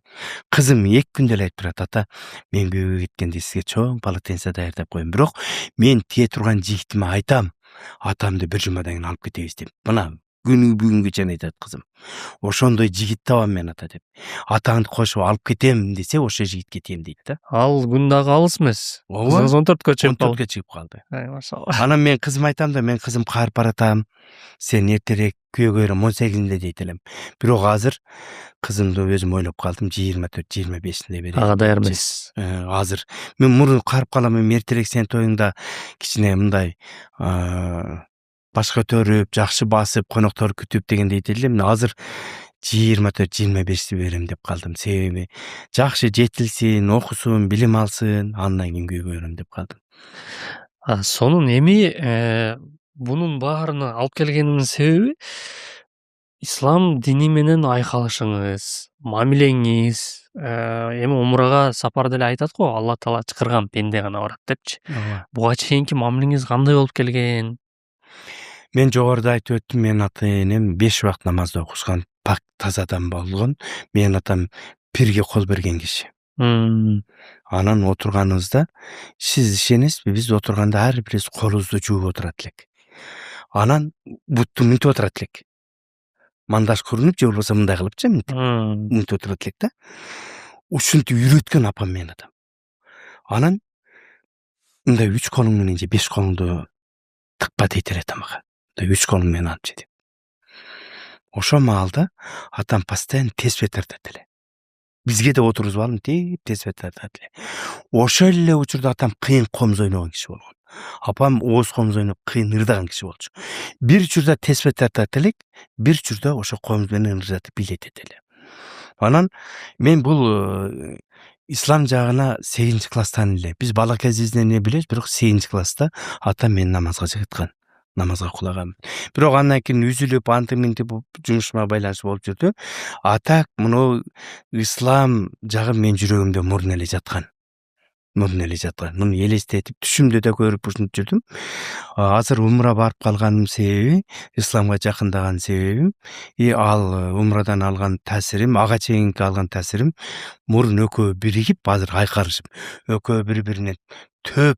кызым 2 күндө эле айтып турат, ата, мен күйөөгө кеткенде сизге чоң полотенце даярдап коем. Бирок мен тие турган жигитиме айтам, атамды бир жумадан кийин алып кетебиз деп. Мына күнү бүгүнгө чейин айтат кызым. Ошондой жигит табам мен, ата деп. Атаңды кошуп алып кетем десе, ошо жигитке кетем дейт да. Ал күн дагы алыс эмес. 14-кө чыгып калды. Машалла. Анан мен кызым айтам да, мен кызым каарып баратам. Сен эртерээк күйөөгө берем, 18-инде дейт элем. Бирок азыр кызымды өзүм ойлоп калдым, 24-25-инде берем. Ага даяр эмес. Азыр мен мурун каарып калам, мен эртерээк сен тоюңда кичине мындай баш көтөрүп, жакшы басып, коноктор күтүп дегендей элем. Азыр 24-25-ти берем деп калдым. Себеби жакшы жетилсин, окусун, билим алсын, андан кийин күйөөгө берем деп калдым. Сонун эми бунун баарына алып келгениmin себеби ислам дини менен айкалышыңыз, мамилеңиз, эми умрага сапарда эле айтат го, Алла Таала чакырган пенде гана барат депчи. Буга чейинки мамилеңиз кандай болуп келген? Мен жогоруда айтып өттүм, менин ата-энем 5 убакыт намазды окушкан, пак таза адам болгон. Менин атам пирге кол берген киши. Анан отурганыбызда сиз ишенесизби, биз отурганда ар бирибиз колубузду жууп отурат элек. Анан бутту мынтип отурат элек. Мандаш көрүнүп, же болбосо мындай кылыпчы мынтип отурат элек да. Ушинтип үйрөткөн апам менин атам. Анан мындай 3 колуң менен же 5 колуңду тыкпа дейт эле тамага. 3 колуң менен алып же деп. Ошол маалда атам постоянно тесбе тартат эле. Бизге да отургузуп алып тесбе тартат эле. Ошол эле учурда атам кыйын комуз ойногон киши болгон. Апам ооз комуз ойноп кыйын ырдаган киши болчу. Бир учурда тесбе тартат элек, бир учурда ошо комуз менен ырдатып билетет эле. Анан мен бул ислам жагына 8 класстан эле. Биз бала кезибизден эле билебиз, бирок 8 класста ата мени намазга жыгыткан. Намазга кулаган. Бирок андан кийин үзүлүп, антиминтип жумушума байланыш болуп жүрдү. Так муну ислам жагы менин жүрөгүмдө мурун эле жаткан. Муну элестетип, түшүмдө да көрүп ушинтип жүрдүм. Азыр умра барып калганым себеби, исламга жакындаган себебим, ал умрадан алган таасирим, ага чейинки алган таасирим мурун экөө биригип, азыр айкарышып, экөө бири-бирине төп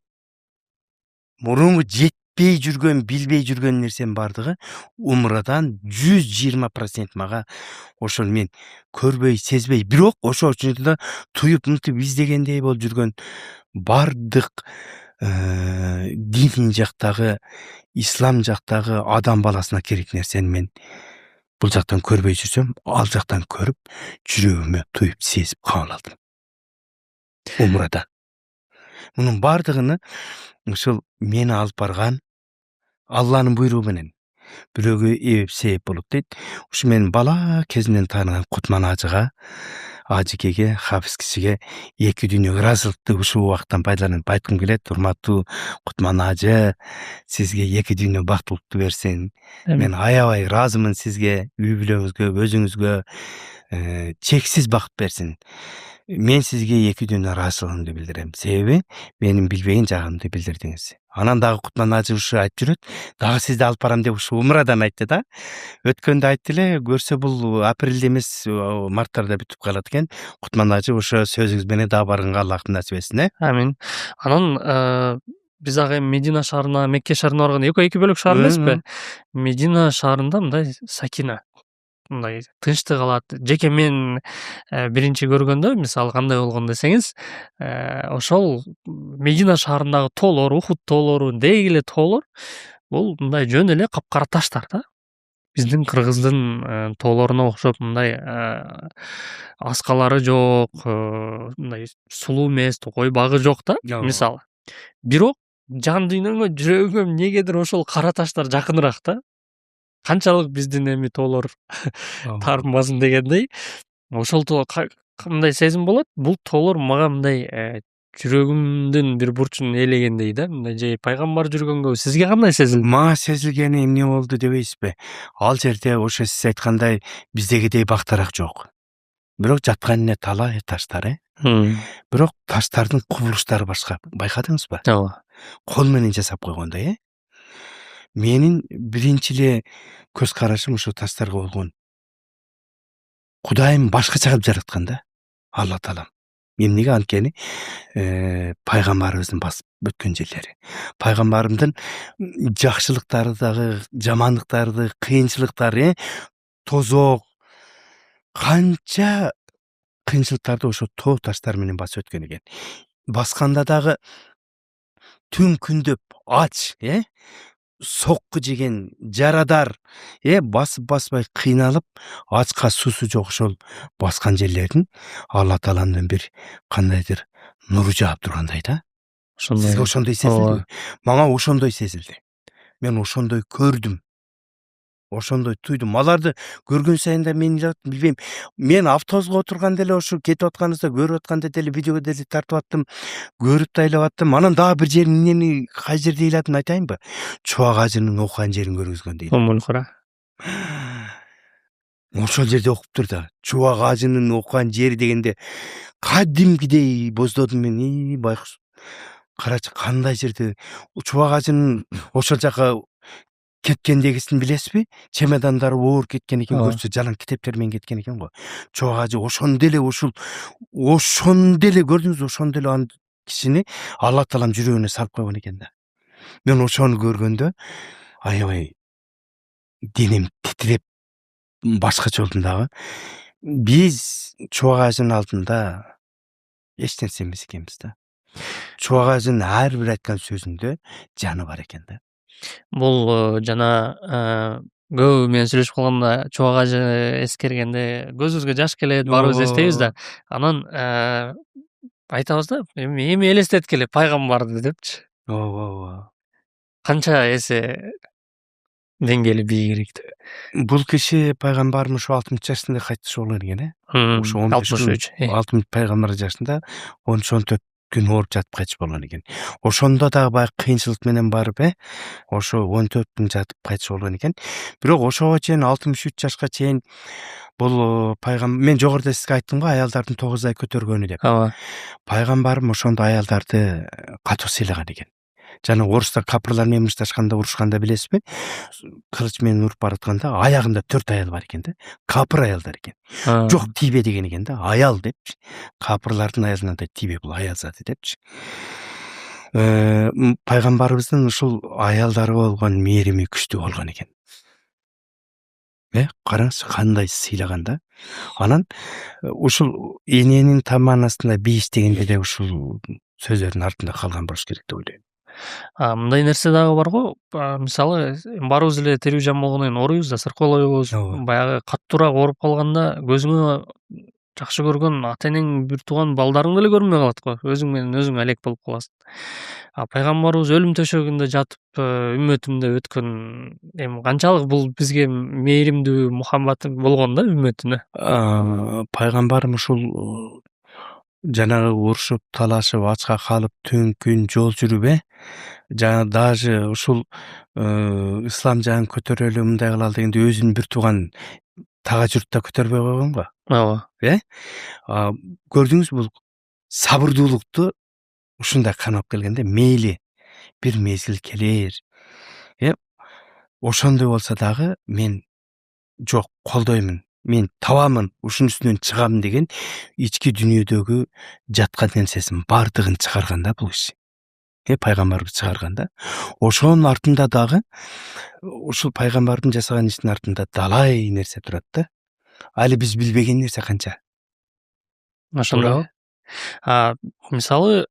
мурунку жетпей жүргөн, билбей жүргөн нерсенин бардыгы умрадан 120% мага ошол мен көрбөй, сезбей, бирок ошо учурда туюп мынтип издегендей болуп жүргөн бардык дин жактагы, ислам жактагы адам баласына керек нерсени мен бул жактан көрбөй жүрсөм, ал жактан көрүп, жүрөгүмө туюп сезип кабыл алдым. Умрада. Мунун бардыгыны ушул мени алып барган Алланын буйругу менен бирөөгө эбеп себеп болот дейт. Ушу мен бала кезинен тааныган Кутман ажыга, ажыкеге, Хафиз кишиге эки дүйнөгө ыраазылыкты ушул убакыттан пайдаланып айткым келет. Урматтуу Кутман ажы, сизге эки дүйнө бактылыкты берсин. Мен аябай ыраазымын сизге, үй бүлөңүзгө, өзүңүзгө чексиз бакыт берсин. Мен сизге эки дүйнө ыраазычылыгымды билдирем. Себеби менин билбеген жагымды билдирдиңиз. Анан дагы Кутман ажы ушу айтып жүрөт. Дагы сизди алып барам деп ушу умрадан айтты да. Өткөндө айтты эле, көрсө бул апрелде эмес, марттарда бүтүп калат экен. Кутман ажы ошо сөзүңүз менен дагы барганга Аллахтын насип этсин. Амин. Анан биз ага эми Медина шаарына, Мекке шаарына барганда экөө бөлөк шаар эмеспи? Медина шаарында мындай сакина, мындай тынчтык алат. Жеке мен биринчи көргөндө, мисалы кандай болгон десеңиз, ошол Медина шаарындагы тоолор, Ухуд тоолору, деги эле тоолор, бул мындай жөн эле капкара таштар да. Биздин кыргыздын тоолоруна окшоп мындай аскалары жок, мындай сулуу эмес, токой багы жок да, мисалы. Бирок жан дүйнөмө, жүрөгүмө эмнегедир ошол кара таштар жакыныраак да. Канчалык биздин эми тоолор таарынбасын дегендей, ошол мындай сезим болот. Бул тоолор мага мындай жүрөгүмдүн бир бурчун ээлегендей да, мындай же пайгамбар жүргөнгө сизге кандай сезилди? Мага сезилгени эмне болду дебейсизби? Ал жерде ошо сиз айткандай биздегидей бактарак жок. Бирок жаткан эле талай таштар, бирок таштардын кубулуштары башка. Байкадыңызбы? Ооба. Кол менен жасап койгондой, Менин биринчи эле көз карашым ошо таштарга болгон. Кудайым башкача кылып жараткан да. Алла таалам. Эмнеге анткени пайгамбарыбыздын басып өткөн жерлери. Пайгамбарымдын жакшылыктары дагы, жамандыктары дагы, кыйынчылыктары, тозок, канча кыйынчылыктарды ошо тоо таштар менен басып өткөн экен. Басканда дагы түн күндөп ач, сокку жеген, жарадар, басып-баспай кыйналып, ачка суусу жок ошол баскан жерлерин Алла тааланын бир кандайдыр нуру жаап тургандай да. Сизге ошондой сезилдиби? Мага ошондой сезилди. Мен ошондой көрдүм. Ошондой туйдум. Аларды көргөн сайын да мен билбейм. Мен автобуска отурганда эле ошо кетип атканыбызда көрүп атканда деле видеого деле тартып аттым. Көрүп да ыйлап аттым. Анан дагы бир жер эмнени кай жерде ыйладым айтайынбы? Чубак ажынын окуган жерин көргүзгөн дейт. Омулкура. Ошол жерде окуптур да. Чубак ажынын окуган жери дегенде кадимкидей боздодум мен. Байкуш. Карачы кандай жерде Чубак ажынын ошол жака кеткендегисин билесизби? Чемодандары оор кеткен экен, көрсө жалаң китептер менен кеткен экен го. Чубак ажы ошондой эле көрдүңүзбү? Ошондой эле кишини Алла таалам жүрөгүнө салып койгон экен да. Мен ошону көргөндө аябай денем титиреп башкача болдум дагы. Биз чубак ажынын алдында эч нерсе эмес экенбиз да. Чубак ажынын ар бир айткан сөзүндө жаны бар экен да. Бул жана көбү менен сүйлөшүп калганда чубак ажы эскергенде көзүбүзгө жаш келет, баарыбыз эстейбиз да. Анан айтабыз да, эми элестеткиле пайгамбарды депчи. Ооба. Канча эсе деңгээли бийигирик. Бул киши пайгамбарымыз ушу 60 жашында кайтыш болгон экен, Ушу 63. 60 пайгамбар жашында 13-14 күн ооруп жатып кайтыш болгон экен. Ошондо дагы баягы кыйынчылык менен барып, ошо 14 күн жатып кайтыш болгон экен. Бирок ошого чейин 63 жашка чейин бул мен жогоруда сизге айттым го, аялдардын 9 ай көтөргөнү деп. Ооба. Пайгамбарым ошондо аялдарды катуу сыйлаган экен. Жана орустар капырлар менен мышташканда, урушканда билесизби? Кылыч менен уруп баратканда аягында 4 аял бар экен да. Капыр аялдар экен. Жок, тийбе деген экен да. Аял депчи. Капырлардын аялына да тийбе, бул аял заты депчи. Пайгамбарыбыздын ушул аялдарга болгон мээрими күчтүү болгон экен. Караңыз, кандай сыйлаган да. Анан ушул эненин тамагынын астында бийиш дегенде де ушул сөздөрдүн артында калган болуш керек деп ойлойм. Мындай нерсе дагы бар го. Мисалы, барыбыз эле тирүү жан болгондон кийин ооруйбуз да, сыркоолойбуз. Баягы каттуураак ооруп калганда көзүңө жакшы көргөн ата-энең, бир тууган балдарың деле көрүнбөй калат го. Өзүң менен өзүң алек болуп каласың. Пайгамбарыбыз өлүм төшөгүндө жатып үммөтүмдө өткөн, эми канчалык бул бизге мээримдүү, мухаббат болгон да үммөтүнө. Пайгамбарым ушул жанагы урушуп, талашып, ачка калып, түн күн жол жүрүп, жана даже ушул ислам жагын көтөрөлү, мындай кылалы дегенде өзүнүн бир тууган тагажуртта көтөрбөй койгон го. Ооба. Көрдүңүзбү, бул сабырдуулукту ушундай канап келгенде, мейли бир мезгил келер. Ошондой болсо дагы мен жок, колдоймун. Мен табамын, ушунун үстүнөн чыгам деген ички дүйнөдөгү жаткан нерсесин бардыгын чыгарган да бул киши. Пайгамбарыбыз чыгарган да. Ошонун артында дагы ушул пайгамбардын жасаган иштин артында далай нерсе турат да. Али биз билбеген нерсе канча. Ошондо. Мисалы,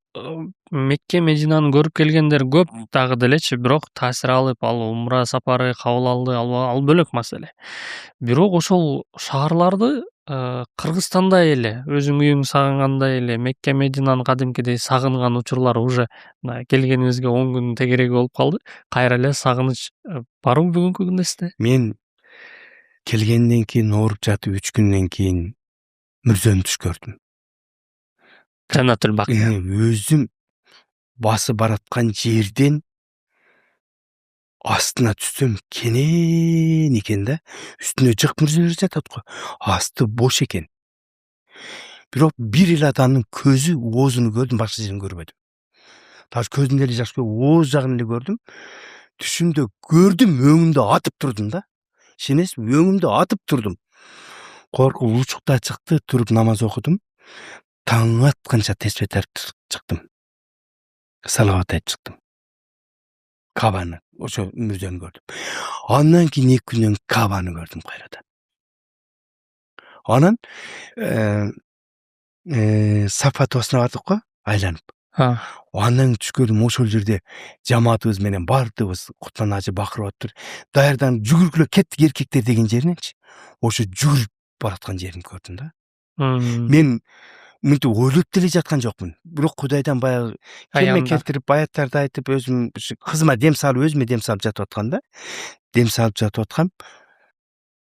Мекке, Мединаны көрүп келгендер көп дагы делечи, бирок таасир алып, ал умра сапары кабыл алды, ал бөлөк маселе. Бирок ошол шаарларды Кыргызстанда эле, өзүң үйүң сагынгандай эле, Мекке, Мединаны кадимкидей сагынган учурлар уже келгенибизге 10 күн тегереги болуп калды. Кайра эле сагыныч барбы бүгүнкү күндө сизде? Мен келгенден кийин, ооруп жатып 3 күндөн кийин мүрзөнү түш көрдүм. Жаннатул Бак. Өзүм басы бараткан жерден астына түссөм, кенен экен да. Үстүнө жык мүрзөлөр жатат го. Асты бош экен. Бирок бир эле адамдын көзү, оозуну көрдүм, башка жерин көрбөдүм. Таш көзүмдө эле жакшы көрүп, ооз жагын эле көрдүм. Түшүмдө көрдүм, өңүмдө атып турдум да. Шенесизби, өңүмдө атып турдум. Коркуп учукта чыкты, туруп намаз окудум. Таң атканча тесбет айтып чыктым. Салават айтып чыктым. Кабаны, ошо мүрзөнү көрдүм. Андан кийин 2 күндөн Кабаны көрдүм кайрадан. Анан Сафа тоосуна бардык го, айланып. Андан түш көрдүм, ошол жерде жамаатыбыз менен бардыгыбыз куттан ажы бакырып атыптыр. Даярданып жүгүрүп кеттик, эркектер деген жериненчи. Ошо жүгүрүп бараткан жерин көрдүм да. Мен мынтип ойлоп деле жаткан жокмун. Бирок Кудайдан баягы келме келтирип, аяттарды айтып, өзүм кызыма дем салып, өзүмө дем салып жатып атканда, дем салып жатып аткам,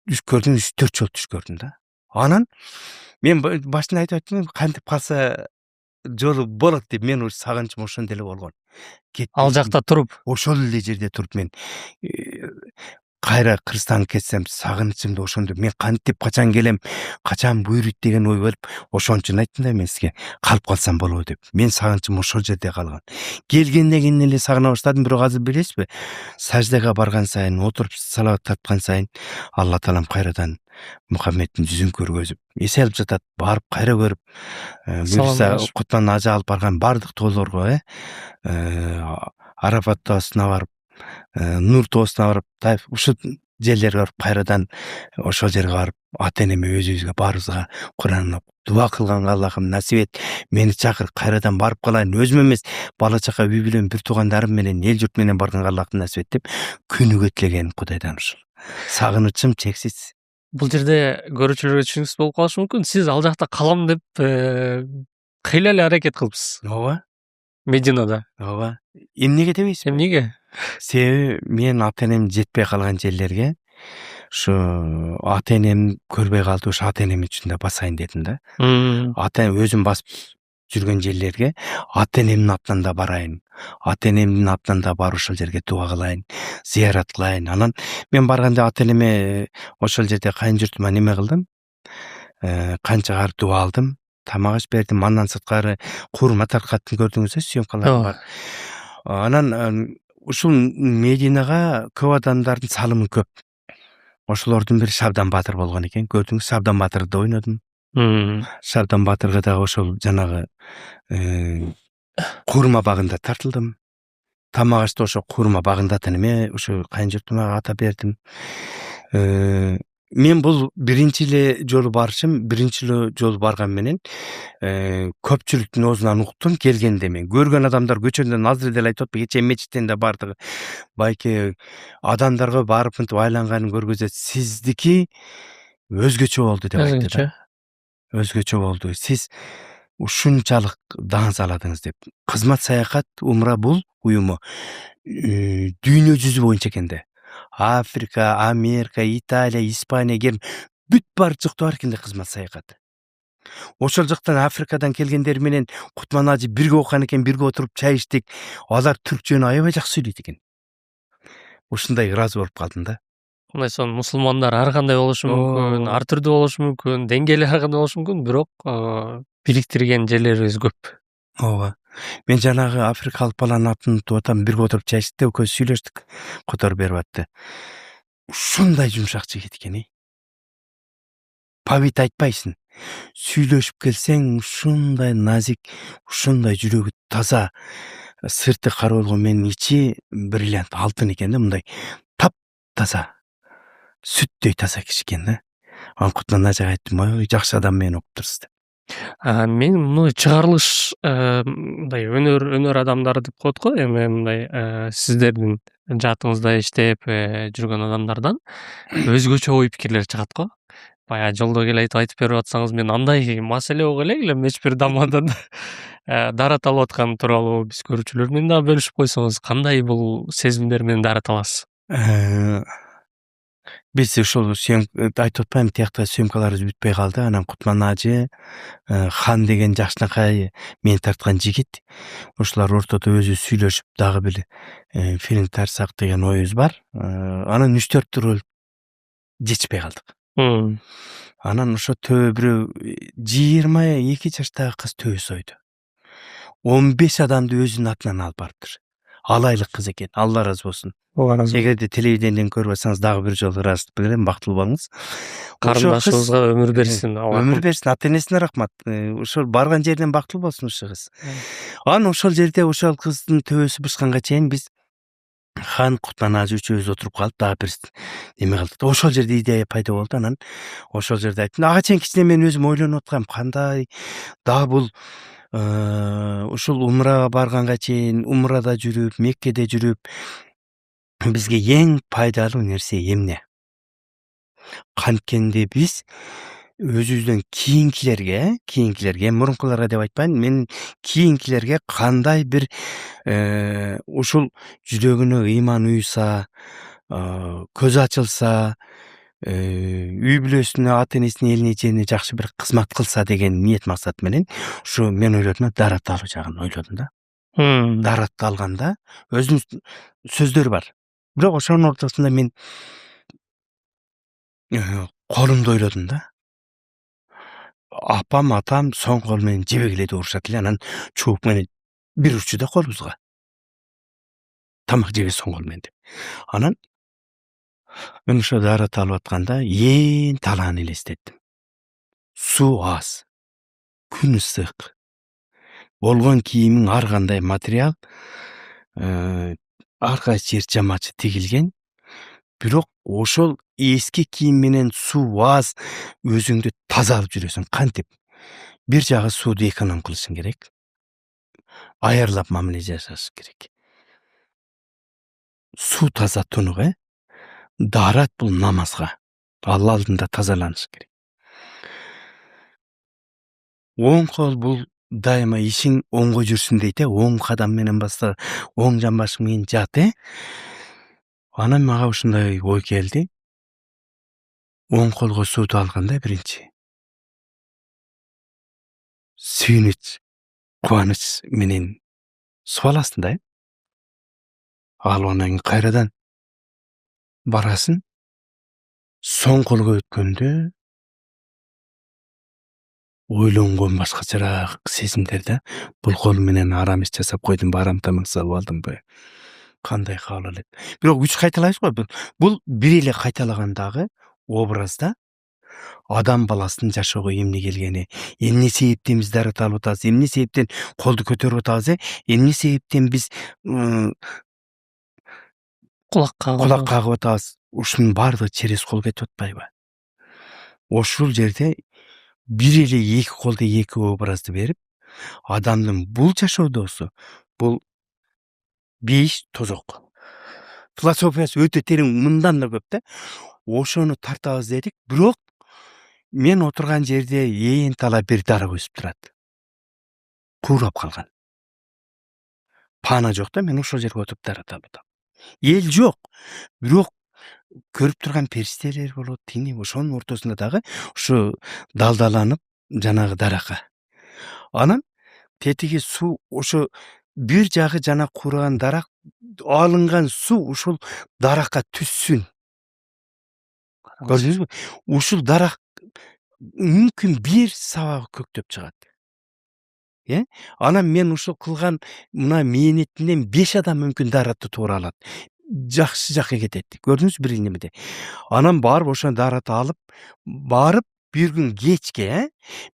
түш көрдүм, 3-4 жолу түш көрдүм да. Анан мен башында айтып аттым, кантип калса жолу болот деп, мен ушу сагынычым ошондо эле болгон. Ал жакта туруп, ошол эле жерде туруп мен кайра Кыргызстанга кетсем, сагынычымды ошондо мен кантип качан келем, качан буйруйт деген ой болуп, ошончун айттым да мен сизге, калып калсам болобу деп. Мен сагынычым ошол жерде калган. Келгенден кийин эле сагына баштадым, бирок азыр билесизби, саждага барган сайын, отуруп салават тарткан сайын, Алла таалам кайрадан Мухаммедтин жүзүн көргөзүп, эсе алып жатат, барып кайра көрүп, буюрса куттан ажы алып барган бардык тоолорго, Арафат тоосуна барып, Нур тоосуна барып, Таиф, ушул жерлерге барып, кайрадан ошол жерге барып, ата-энеме, өзүбүзгө баарыбызга Кур'ан окуп, дуа кылганга Аллахым насип эт, мени чакыр, кайрадан барып калайын, өзүм эмес, бала чака, үй бүлөм, бир туугандарым менен, эл журт менен барганга Аллахым насип эт деп күнүгө тилеген Кудайдан ушул. Сагынычым чексиз. Бул жерде көрүүчүлөргө түшүнүксүз болуп калышы мүмкүн. Сиз ал жакта калам деп кыйла эле аракет кылыпсыз. Ооба. Мединада. Ооба. Эмнеге дебейсизби? Эмнеге? Себеби мен ата энем жетпей калган жерлерге ушу ата энем көрбөй калды, ушу ата энем үчүн да басайын дедим да. Ата өзүм басып жүргөн жерлерге ата энемдин атынан да барайын. Ата энемдин атынан да барып ошол жерге дуа кылайын, зыярат кылайын. Анан мен барганда ата энеме ошол жерде кайын журтума неме кылдым? Канчагар дуа алдым, тамак аш бердим. Андан сырткары курма таркаттым, көрдүңүз съемкаларым бар. Анан ушул Мединага көп адамдардын салымы көп. Ошолордун бири Шабдан Батыр болгон экен. Көрдүңүз, Шабдан Батырды ойнодум. Шабдан Батырга дагы ошол жанагы курма багында тартылдым. Тамак ашты ошо курма багында неме ошо кайын журтума ата бердим. Мен бул биринчи эле жолу барышым, биринчи эле жолу барган менен көпчүлүктүн оозунан уктум. Келгенде мен көргөн адамдар көчөдөн азыр деле айтып атпайбы, кечээ мечиттен да бардыгы байке адамдарга барып мынтип айланганын көргөзөт. Сиздики өзгөчө болду деп айтты да. Өзгөчө болду. Сиз ушунчалык даан саладыңыз деп. Кызмат саякат умра бул уюму дүйнө жүзү боюнча экен да. Африка, Америка, Италия, Испания, Германия бүт бар жактуу бар экен да кызмат саякат. Ошол жактан Африкадан келгендер менен Кутман ажы бирге окуган экен, бирге отуруп чай иштик. Алар түркчөнү аябай жакшы сүйлөйт экен. Ушундай ыраазы болуп калдым да. Мындай сон мусулмандар ар кандай болушу мүмкүн, ар түрдүү болушу мүмкүн, деңгээли ар кандай болушу мүмкүн, бирок бириктирген жерлерибиз көп. Ооба. Мен жанагы африкалык баланын атын утуп атам, бирге отуруп чай иштик, экөөбүз сүйлөштүк. Которуп берип атты. Ушундай жумшак жигит экен. Пабит айтпайсың. Сүйлөшүп келсең, ушундай назик, ушундай жүрөгү таза, сырты кара болгон, менин ичи бриллиант, алтын экен да, мындай тап-таза. Сүттөй таза киши экен да. Анан Кутман ажыга айттым, ой, жакшы адам менен окуптурсуз деп. Мен муну чыгарылыш мындай өнөр адамдары деп коет го, эми мындай сиздердин жаатыңызда иштеп жүргөн адамдардан өзгөчө ой пикирлер чыгат го. Баягы жолдо келе айтып берип атсаңыз, мен андай маселе болуп элек элем эч бир дамадан дарат алып аткан тууралуу биз көрүүчүлөр менен дагы бөлүшүп койсоңуз, кандай бул сезимдер менен дарат аласыз? Биз ушул айтып атпайм, тиякта съемкаларыбыз бүтпөй калды. Анан Кутман ажы, Хан деген жакшынакай мени тарткан жигит. Ошолар ортодо өзү сүйлөшүп дагы бир фильм тарсак деген оюбуз бар. Анан 3-4 роль жетишпей калдык. Анан ошо төбө бирөө 22 жаштагы кыз төбө сойду. 15 адамды өзүнүн атынан алып барыптыр. Алайлык кыз экен. Алла ыраазы болсун. Эгерде телевидениеден көрүп атсаңыз, дагы бир жолу ыраазы берем, бактылуу болуңуз. Карындашыбызга өмүр берсин. Өмүр берсин, ата энесине рахмат. Ошол барган жерден бактылуу болсун ушул кыз. Анан ошол жерде ошол кыздын төбөсү бышканга чейин биз Хан, Кутман ажы үчөөбүз отуруп калып, дагы бир неме кылдык. Ошол жерде идея пайда болду. Анан ошол жерде айттым, ага чейин кичине мен өзүм ойлонуп аткам, кандай дагы бул ушул умрага барганга чейин, умрада жүрүп, Меккеде жүрүп, бизге эң пайдалуу нерсе эмне? Канткенде биз өзүбүздөн кийинкилерге, мурункуларга деп айтпайм, мен кийинкилерге кандай бир ушул жүрөгүнө ыйман уюса, көзү ачылса, үй бүлөсүнө, ата энесине, элине, жерине жакшы бир кызмат кылса деген ниет максат менен ушу мен ойлодум, дарат алуу жагын ойлодум да. Даратты алганда өзүнүн сөздөрү бар. Бирок ошонун ортосунда мен колумду ойлодум да. Апам, атам соң кол менен жебегеледи урушат эле, анан чубук менен бир урчу да колубузга. Тамак жеге соң кол менен деп. Анан мен ошо дарат алып атканда ээн талааны элестеттим. Суу аз, күн ысык, болгон кийимиң ар кандай материал, ар кайсы жер жамачы тигилген. Бирок ошол эски кийим менен суу аз, өзүңдү таза алып жүрөсүң. Кантип? Бир жагы сууду эконом кылышың керек. Аярлап мамиле жасашың керек. Суу таза тунук, дарат бул намазга, Алла алдында тазаланыш керек. Оң кол бул дайыма ишиң оңго жүрсүн дейт, оң кадам менен басса, оң жамбашың менен жат, Анан мага ушундай ой келди. Оң колго сууду алганда биринчи сүйүнүч, кубаныч менен суу аласың да. Алып анан кайрадан барасың. Соң колго өткөндө ойлонгон башкачараак сезимдер да. Бул кол менен арам иш жасап койдумбу, арам тамак салып алдымбы? Кандай кабыл алат? Бирок 3 кайталайбыз го. Бул бир эле кайталагандагы образда адам баласынын жашоого эмне келгени, эмне себептен биз дарыт алып атабыз, эмне себептен колду көтөрүп атабыз, эмне себептен биз кулак кагып атабыз. Ушунун баардыгы через кол кетип атпайбы? Ошол жерде бир эле эки колду эки образды берип, адамдын бул жашоодосу бул бейиш тозок. Философиясы өтө терең, мындан да көп да. Ошону тартабыз дедик, бирок мен отурган жерде ээн тала бир дарак өсүп турат. Куурап калган. Пана жок да, мен ошол жерге отуруп дарат алып атам. Эл жок. Бирок көрүп турган периштелер болот, тини ошонун ортосунда дагы ушу далдаланып жанагы даракка. Анан тетиги суу, ошо бир жагы жана кураган дарак, алынган суу ушул даракка түссүн. Көрдүңүзбү? Ушул дарак мүмкүн бир сабагы көктөп чыгат. Анан мен ушул кылган мына мээнетимден 5 адам мүмкүн даратты туура алат. Жакшы жакка кетет. Көрдүңүзбү бир немеде? Анан барып ошо даратты алып, барып бир күн кечке,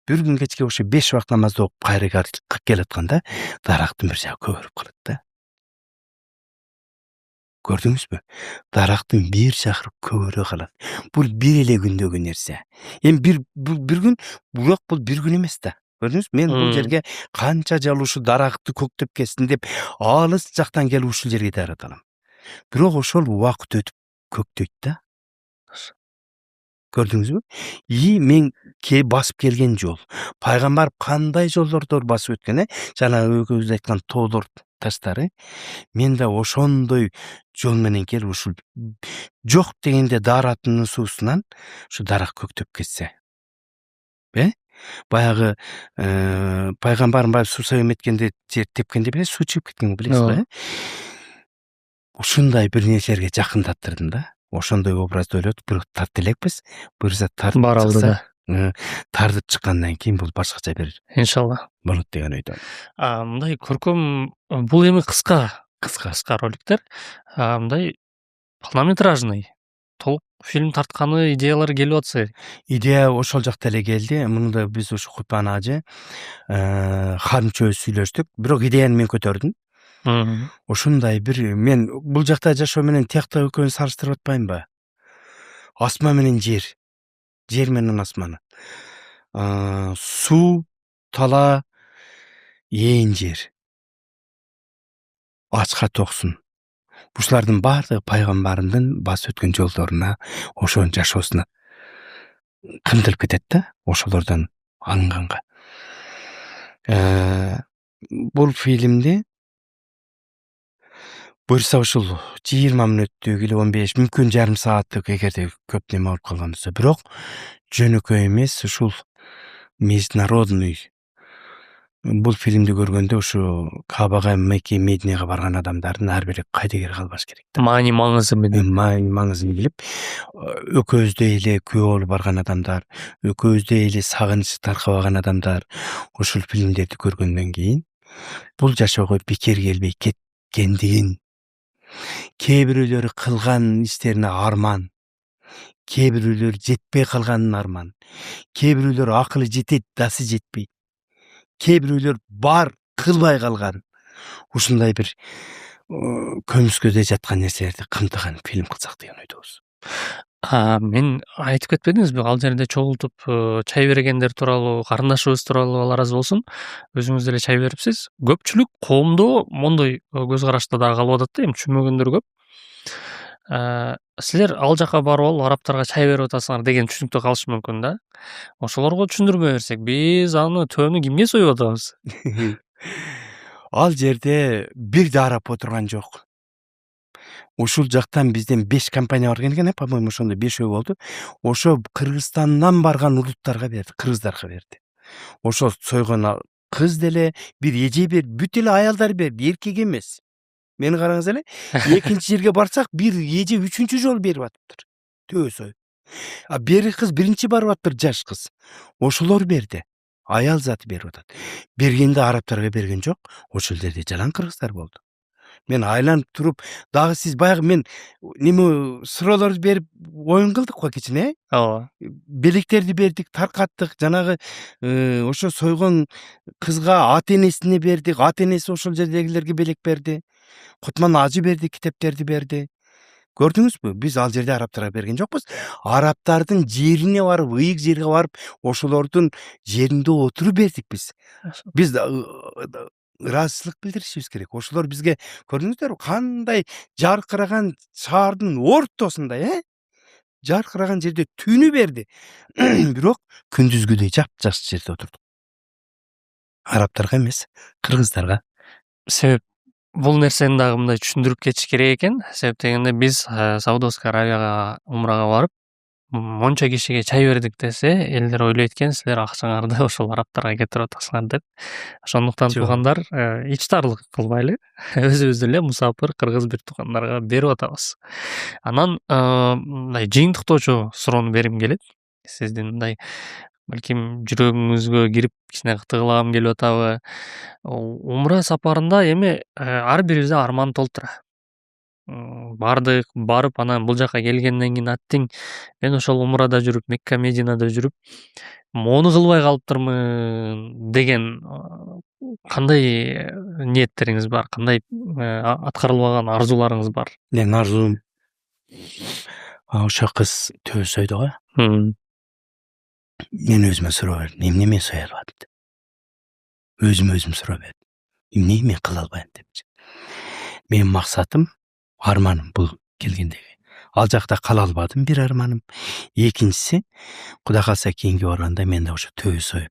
ошо 5 убакыт намазды окуп кайра келатканда дарактын бир жагы көгөрүп калат да. Көрдүңүзбү? Дарактын бир жагы көгөрө калат. Бул бир эле күндөгү нерсе. Эми бир күн, бирок бул бир күн эмес да. Көрдүңүзбү? Мен бул жерге канча жыл ушул даракты көктөп кетсин деп алыс жактан келип ушул жерге дарат алам. Бирок ошол убакыт өтүп көктөйт да. Көрдүңүзбү? Мен басып келген жол. Пайгамбар кандай жолдорду басып өткөн, жана экөөбүз айткан тоолор, таштары. Мен да ошондой жол менен келип ушул жок дегенде дараттын суусунан ушу дарак көктөп кетсе. Баягы пайгамбарым баягы суу эметкенде, жер тепкенде беле суу чыгып кеткен, билесизби? Ушундай бир нерселерге жакындаттырдым да. Ошондой образды ойлоп, бирок тарт элекпиз. Буюрса тартып баралды да. Тартып чыккандан кийин бул башкача бир иншалла болот деген ойдомун. Мындай көркөм, бул эми кыска роликтер. Мындай полнометражный толук фильм тартканы идеялар келип атса. Идея ошол жакта эле келди. Муну да биз ушу Кутман ажы Харымчы сүйлөштүк. Бирок идеяны мен көтөрдүм. Ушундай бир, мен бул жакта жашоо менен тиякта экөөнү салыштырып атпаймынбы? Асман менен жер, жер менен асман. Суу, тала, ээн жер. Ачка токсун. Ушулардын баардыгы пайгамбарымдын басып өткөн жолдоруна, ошонун жашоосуна кымдырып кетет да, ошолордон алынганга. Бул фильмди буюрса ушул 20 мүнөттүк или 15, мүмкүн жарым сааттык, эгерде көп неме болуп калган болсо, бирок жөнөкөй эмес, ушул международный. Бул фильмди көргөндө ушу Кабага, Мекке, Мединеге барган адамдардын ар бири кайдыгер калбаш керек да. Маани маңызын билип, экөөбүздөй эле күбө болуп барган адамдар, экөөбүздөй эле сагынычы таркабаган адамдар ушул фильмдерди көргөндөн кийин бул жашоого бекер келбей кеткендигин, кээ бирөөлөрү кылган иштерине арман, кээ бирөөлөр жетпей калганын арман, кээ бирөөлөр акылы жетет, дасы жетпейт, кээ бирөөлөр бар кылбай калган, ушундай бир көмүскөдө жаткан нерселерди камтыган фильм кылсак деген ойдобуз. Мен айтып кетпедиңизби, ал жерде чогултуп чай бергендер тууралуу, карындашыбыз тууралуу Алла ыраазы болсун, өзүңүз деле чай берипсиз. Көпчүлүк коомдо мондой көз карашта дагы калып атат да, эми түшүнмөгөндөр көп. силер ал жака барып алып арабтарга чай берип атасыңар деген түшүнүктө калышы мүмкүн да. Ошолорго түшүндүрмө берсек, биз аны төөнү кимге союп атабыз? Ал жерде бир да араб отурган жок. Ушул жактан бизден 5 компания барган экен, по-моему, ошондо 5 болду. Ошо Кыргызстандан барган улуттарга берди, кыргыздарга берди. Ошол сойгон кыз деле, бир эже берди, бүт эле аялдар берди, эркек эмес. Мени караңыз эле, экинчи жерге барсак, бир эже 3-чү жолу берип атыптыр. Төө союп. А бери кыз биринчи барып атыптыр, жаш кыз. Ошолор берди. Аял заты берип атат. Бергенде арабтарга берген жок, ошол жерде жалаң кыргыздар болду. Мен айланып туруп, дагы сиз баягы мен неме суроолорду берип оюн кылдык го кичине, Ооба. белектерди бердик, таркаттык, жанагы ошо сойгон кызга ата-энесине бердик, ата-энеси ошол жердегилерге белек берди. Кутман ажы берди, китептерди берди. Көрдүңүзбү? Биз ал жерде арабтарга берген жокпуз. Арабтардын жерине барып, ыйык жерге барып, ошолордун жеринде отуруп бердик биз. Биз ыраазычылык билдиришибиз керек. Ошолор бизге көрдүңүздөрбү, кандай жаркыраган шаардын ортосунда, жаркыраган жерде түнү берди. Бирок күндүзгүдөй жапжаш жерде отурдук. Арабтарга эмес, кыргыздарга. Себеп бул нерсени дагы мындай түшүндүрүп кетиш керек экен. Себеп дегенде биз Саудовская Аравияга умрага барып, монча кишиге чай бердик десе, элдер ойлойт экен, силер акчаңарды ошол арабтарга кетирип атасыңар деп. Ошондуктан Жок. туугандар, ичтарлык кылбайлы. Өзүбүз эле мусапыр кыргыз бир туугандарга берип атабыз. Анан мындай жыйынтыктоочу суроону бергим келет. Сиздин мындай балким жүрөгүңүзгө кирип кичине тыгылагым келип атабы? Умра сапарында эми ар бирибизде арман толтура. Бардык, барып анан бул жака келгенден кийин аттиң мен ошол умрада жүрүп, Мекка Мединада жүрүп, мону кылбай калыптырмын деген кандай ниеттериңиз бар? Кандай аткарылбаган арзууларыңыз бар? Менин арзуум ошо кыз төө сойду го. Мен өзүмө суроо бердим, эмне мен сое албадым деп. Өзүм суроо бердим. Эмне мен кыла албайм депчи. Менин максатым, арманым бул келгендеги. Ал жакта кала албадым, бир арманым. Экинчиси, Кудай калса кийинки барганда мен да ошо төө союп.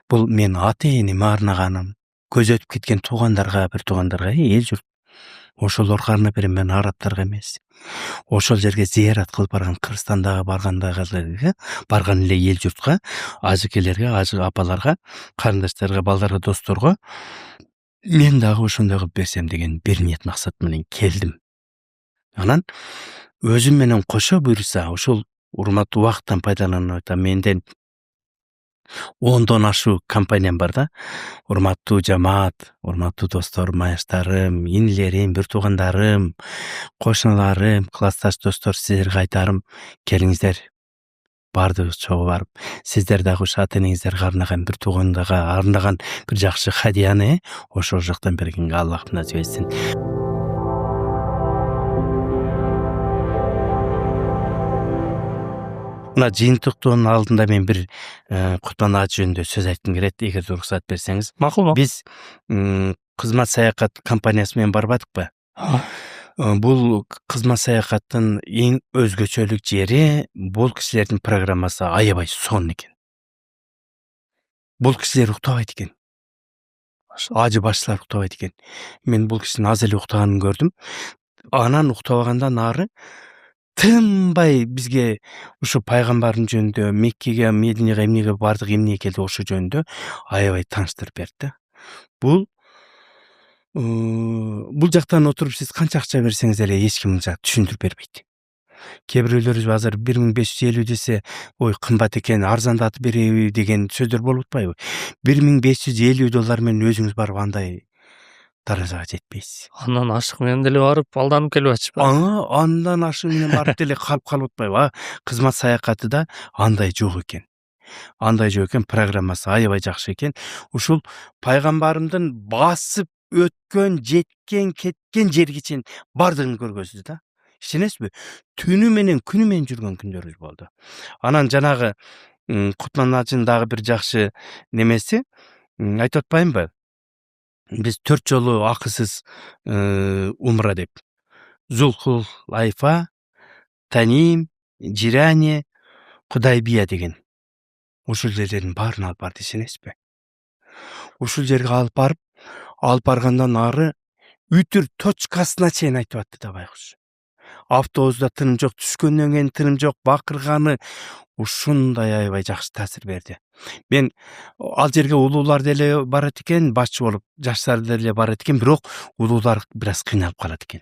Бул мен ата-энеме арнаганым, көзөтүп кеткен туугандарга, бир туугандарга, эл журт. Ошолорго арнап берем, мен арабтарга эмес. Ошол жерге зыярат кылып барган Кыргызстандагы барган эле эл журтка, ажыкелерге, ажы апаларга, карындаштарга, балдарга, досторго мен дагы ошондой кылып берсем деген бир ниет максат менен келдим. Анан өзүм менен кошо буюрса, ушул урматтуу убакыттан пайдаланып атам, менден 10дон ашуу компаниям бар да. Урматтуу жамаат, урматтуу достор, маяштарым, инилерим, бир туугандарым, кошуналарым, классташ достор, сиздерге айтарым, келиңиздер. Бардыгыбыз чогуу барып, сиздер дагы ушу ата-энеңиздерге арнаган, бир туугандарга арнаган бир жакшы хадияны ошол жактан бергенге Аллах насип этсин. Мына жыйынтыктоонун алдында мен бир Кутман ажы жөнүндө сөз айткым келет, эгер уруксат берсеңиз. Макул. Биз кызмат саякат компаниясы менен барбадыкпы? Бул кызмат саякаттын эң өзгөчөлүк жери, бул кишилердин программасы аябай сонун экен. Бул кишилер уктабайт экен. Ажы башчылар уктабайт экен. Мен бул кишинин аз эле уктаганын көрдүм. Анан уктабагандан ары тынбай бизге ушу пайгамбардын жөнүндө, Меккеге, Мединеге эмнеге бардык, эмне келди, ошо жөнүндө аябай тааныштырып берди. Бул жактан отуруп сиз канча акча берсеңиз эле эч ким түшүндүрүп бербейт. Кээ биреулөр азыр 1550 десе, ой кымбат экен, арзандатып береби деген сөздөр болуп атпайбы? $1550 менен өзүңүз барып андай даражага жетпейсиз. Андан ашык менен деле барып алданып келип атышпы? Андан ашык менен барып деле калып атпайбы? Кызмат саякатыда андай жок экен. Программасы аябай жакшы экен. Ушул пайгамбарымдын басып өткөн, жеткен, кеткен жерге чейин бардыгын көргөнсүз да. Ишенесизби? Түнү менен, күнү менен жүргөн күндөрүбүз болду. Анан жанагы Кутман ажынын дагы бир жакшы немеси, айтып атпаймынбы? Биз 4 жолу акысыз умра деп. Зулхул айфа, Таним, Жиране, Кудайбия деген. Ушул жерлердин баарын алып барды, ишенесизби? Ушул жерге алып баргандан ары үтүр точкасына чейин айтып атты да байкуш. Автобуста тыным жок, түшкөндөн кийин тыным жок, бакырганы ушундай аябай жакшы таасир берди. Мен ал жерге улуулар деле барат экен, башчы болуп, жаштар деле барат экен, бирок улуулар бир аз кыйналып калат экен.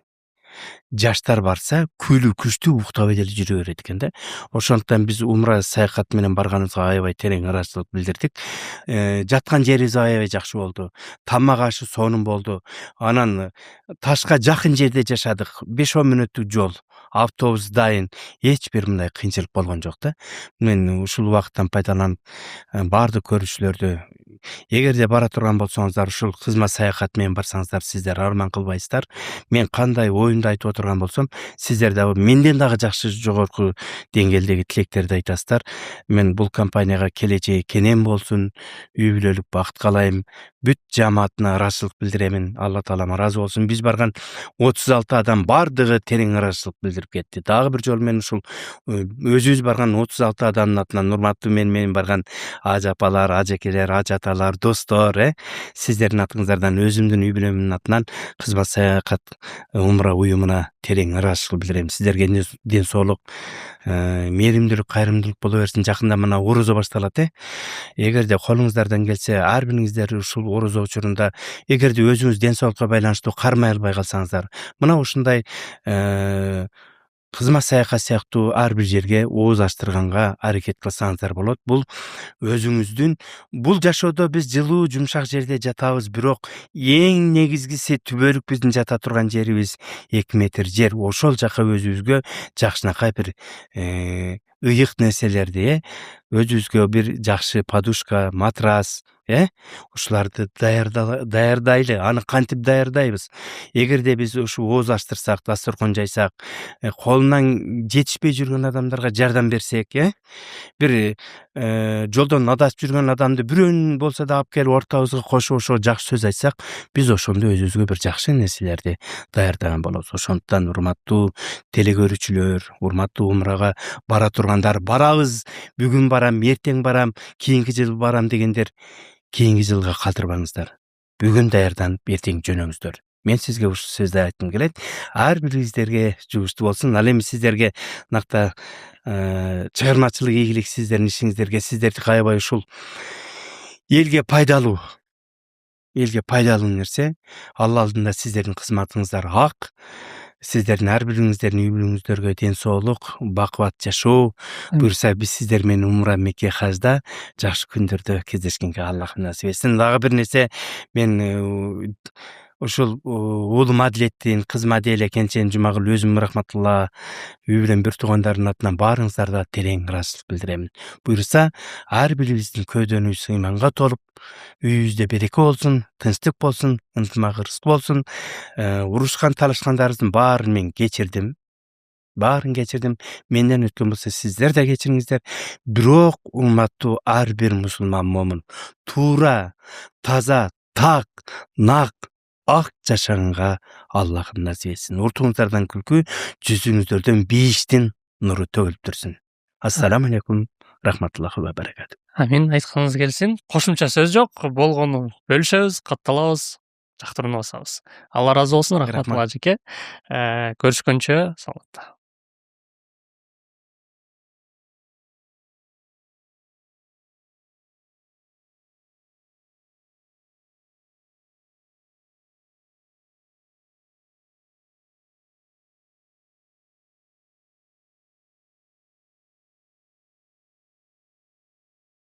Жаштар барса күлүү күчтүү уктабай деле жүрө берет экен да. Ошондуктан биз умра саякат менен барганыбызга аябай терең ыраазычылык билдирдик. Жаткан жерибиз аябай жакшы болду. Тамак ашы сонун болду. Анан Ташка жакын жерде жашадык. 5-10 мүнөттүк жол. Автобус дайын. Эч бир мындай кыйынчылык болгон жок да. Мен ушул убакыттан пайдаланып баардык көрүүчүлөрдү, эгерде бара турган болсоңуздар, ушул кызмат саякат менен барсаңыздар, сиздер арман кылбайсыздар. Мен кандай оюмду айтып отурган болсом, сиздер дагы менден дагы жакшы жогорку деңгээлдеги тилектерди айтасыздар. Мен бул компанияга келечеги кенен болсун, үй бүлөлүк бакыт каалайм. Бүт жамаатына ыраазычылык билдиремин. Алла таалам ыраазы болсун. Биз барган 36 адам бардыгы терең ыраазычылык билдирип кетти. Дагы бир жолу мен ушул өзүбүз барган 36 адамдын атынан, урматтуу менен барган ажы апалар, ажекелер, ажы аталар, достор, сиздердин атыңыздардан өзүмдүн үй бүлөмдүн атынан кызмат саякат умра уюмуна терең ыраазычылык билдирем. Сиздерге ден соолук, мээримдүүлүк, кайрымдуулук боло берсин. Жакында мына орозо башталат. Эгерде колуңуздардан келсе, ар бириңиздер ушул орозо учурунда, эгерде өзүңүз ден соолукка байланыштуу кармай албай калсаңыздар, мына ушундай кызмат саякат сыяктуу ар бир жерге ооз ачтырганга аракет кылсаңыздар болот. Бул өзүңүздүн, бул жашоодо биз жылуу, жумшак жерде жатабыз, бирок эң негизгиси түбөлүк биздин жата турган жерибиз 2 метр жер. Ошол жака өзүбүзгө жакшынакай бир ыйык нерселерди, өзүбүзгө бир жакшы подушка, матрас, ушуларды даярдайлы. Аны кантип даярдайбыз? Эгерде биз ушу ооз ачтырсак, дасторкон жайсак, колунан жетишпей жүргөн адамдарга жардам берсек, бир жолдон адашып жүргөн адамды бирөөнүн болсо да алып келип ортобузга кошуп ошо жакшы сөз айтсак, биз ошондо өзүбүзгө бир жакшы нерселерди даярдаган болобуз. Ошондуктан урматтуу телекөрүүчүлөр, урматтуу умрага бара тургандар, барабыз, бүгүн барам, эртең барам, кийинки жыл барам дегендер, кийинки жылга калтырбаңыздар. Бүгүн даярданып, эртең жөнөңүздөр. Мен сизге ушул сөздү айткым келет. Ар бириңиздерге жугуштуу болсун. Ал эми сиздерге накта чыгармачылык ийгилик сиздердин ишиңиздерге, сиздерди аябай ушул элге пайдалуу нерсе. Алла алдында сиздердин кызматыңыздар ак. Сиздердин ар бириңиздердин үй бүлөңүздөргө ден соолук, бакубат жашоо буюрса, биз сиздер менен умра Мекке хажда жакшы күндөрдө кездешкенге Аллах насип этсин. Дагы бир нерсе, мен ушул уулум Адилеттин кызым Аделя Кенчен Жумагул өзүм рахматулла үй бүлөм бир туугандардын атынан баарыңыздарга терең ыраазычылык билдирем. Буюрса, ар бирибиздин көөдөнүбүз ыйманга толуп, үйүбүздө береке болсун, тынчтык болсун, ынтымак-ырыскы болсун. Урушкан, талашкандарыбыздын баарын мен кечирдим. Менден өткөн болсо сиздер да кечириңиздер. Бирок урматтуу ар бир мусулман момун туура, таза, так, нак, ак жашаганга Аллах насип этсин. Уртуңуздардан күлкү, жүзүңүздөрдөн бейиштин нуру төгүлүп турсун. Ассаламу алейкум, рахматуллахи ва баракату. Амин, айтканыңыз келсин. Кошумча сөз жок, болгону бөлүшөбүз, катталабыз, жактырууну басабыз. Алла ыраазы болсун, рахматулла ажеке. Көрүшкөнчө, саламатта.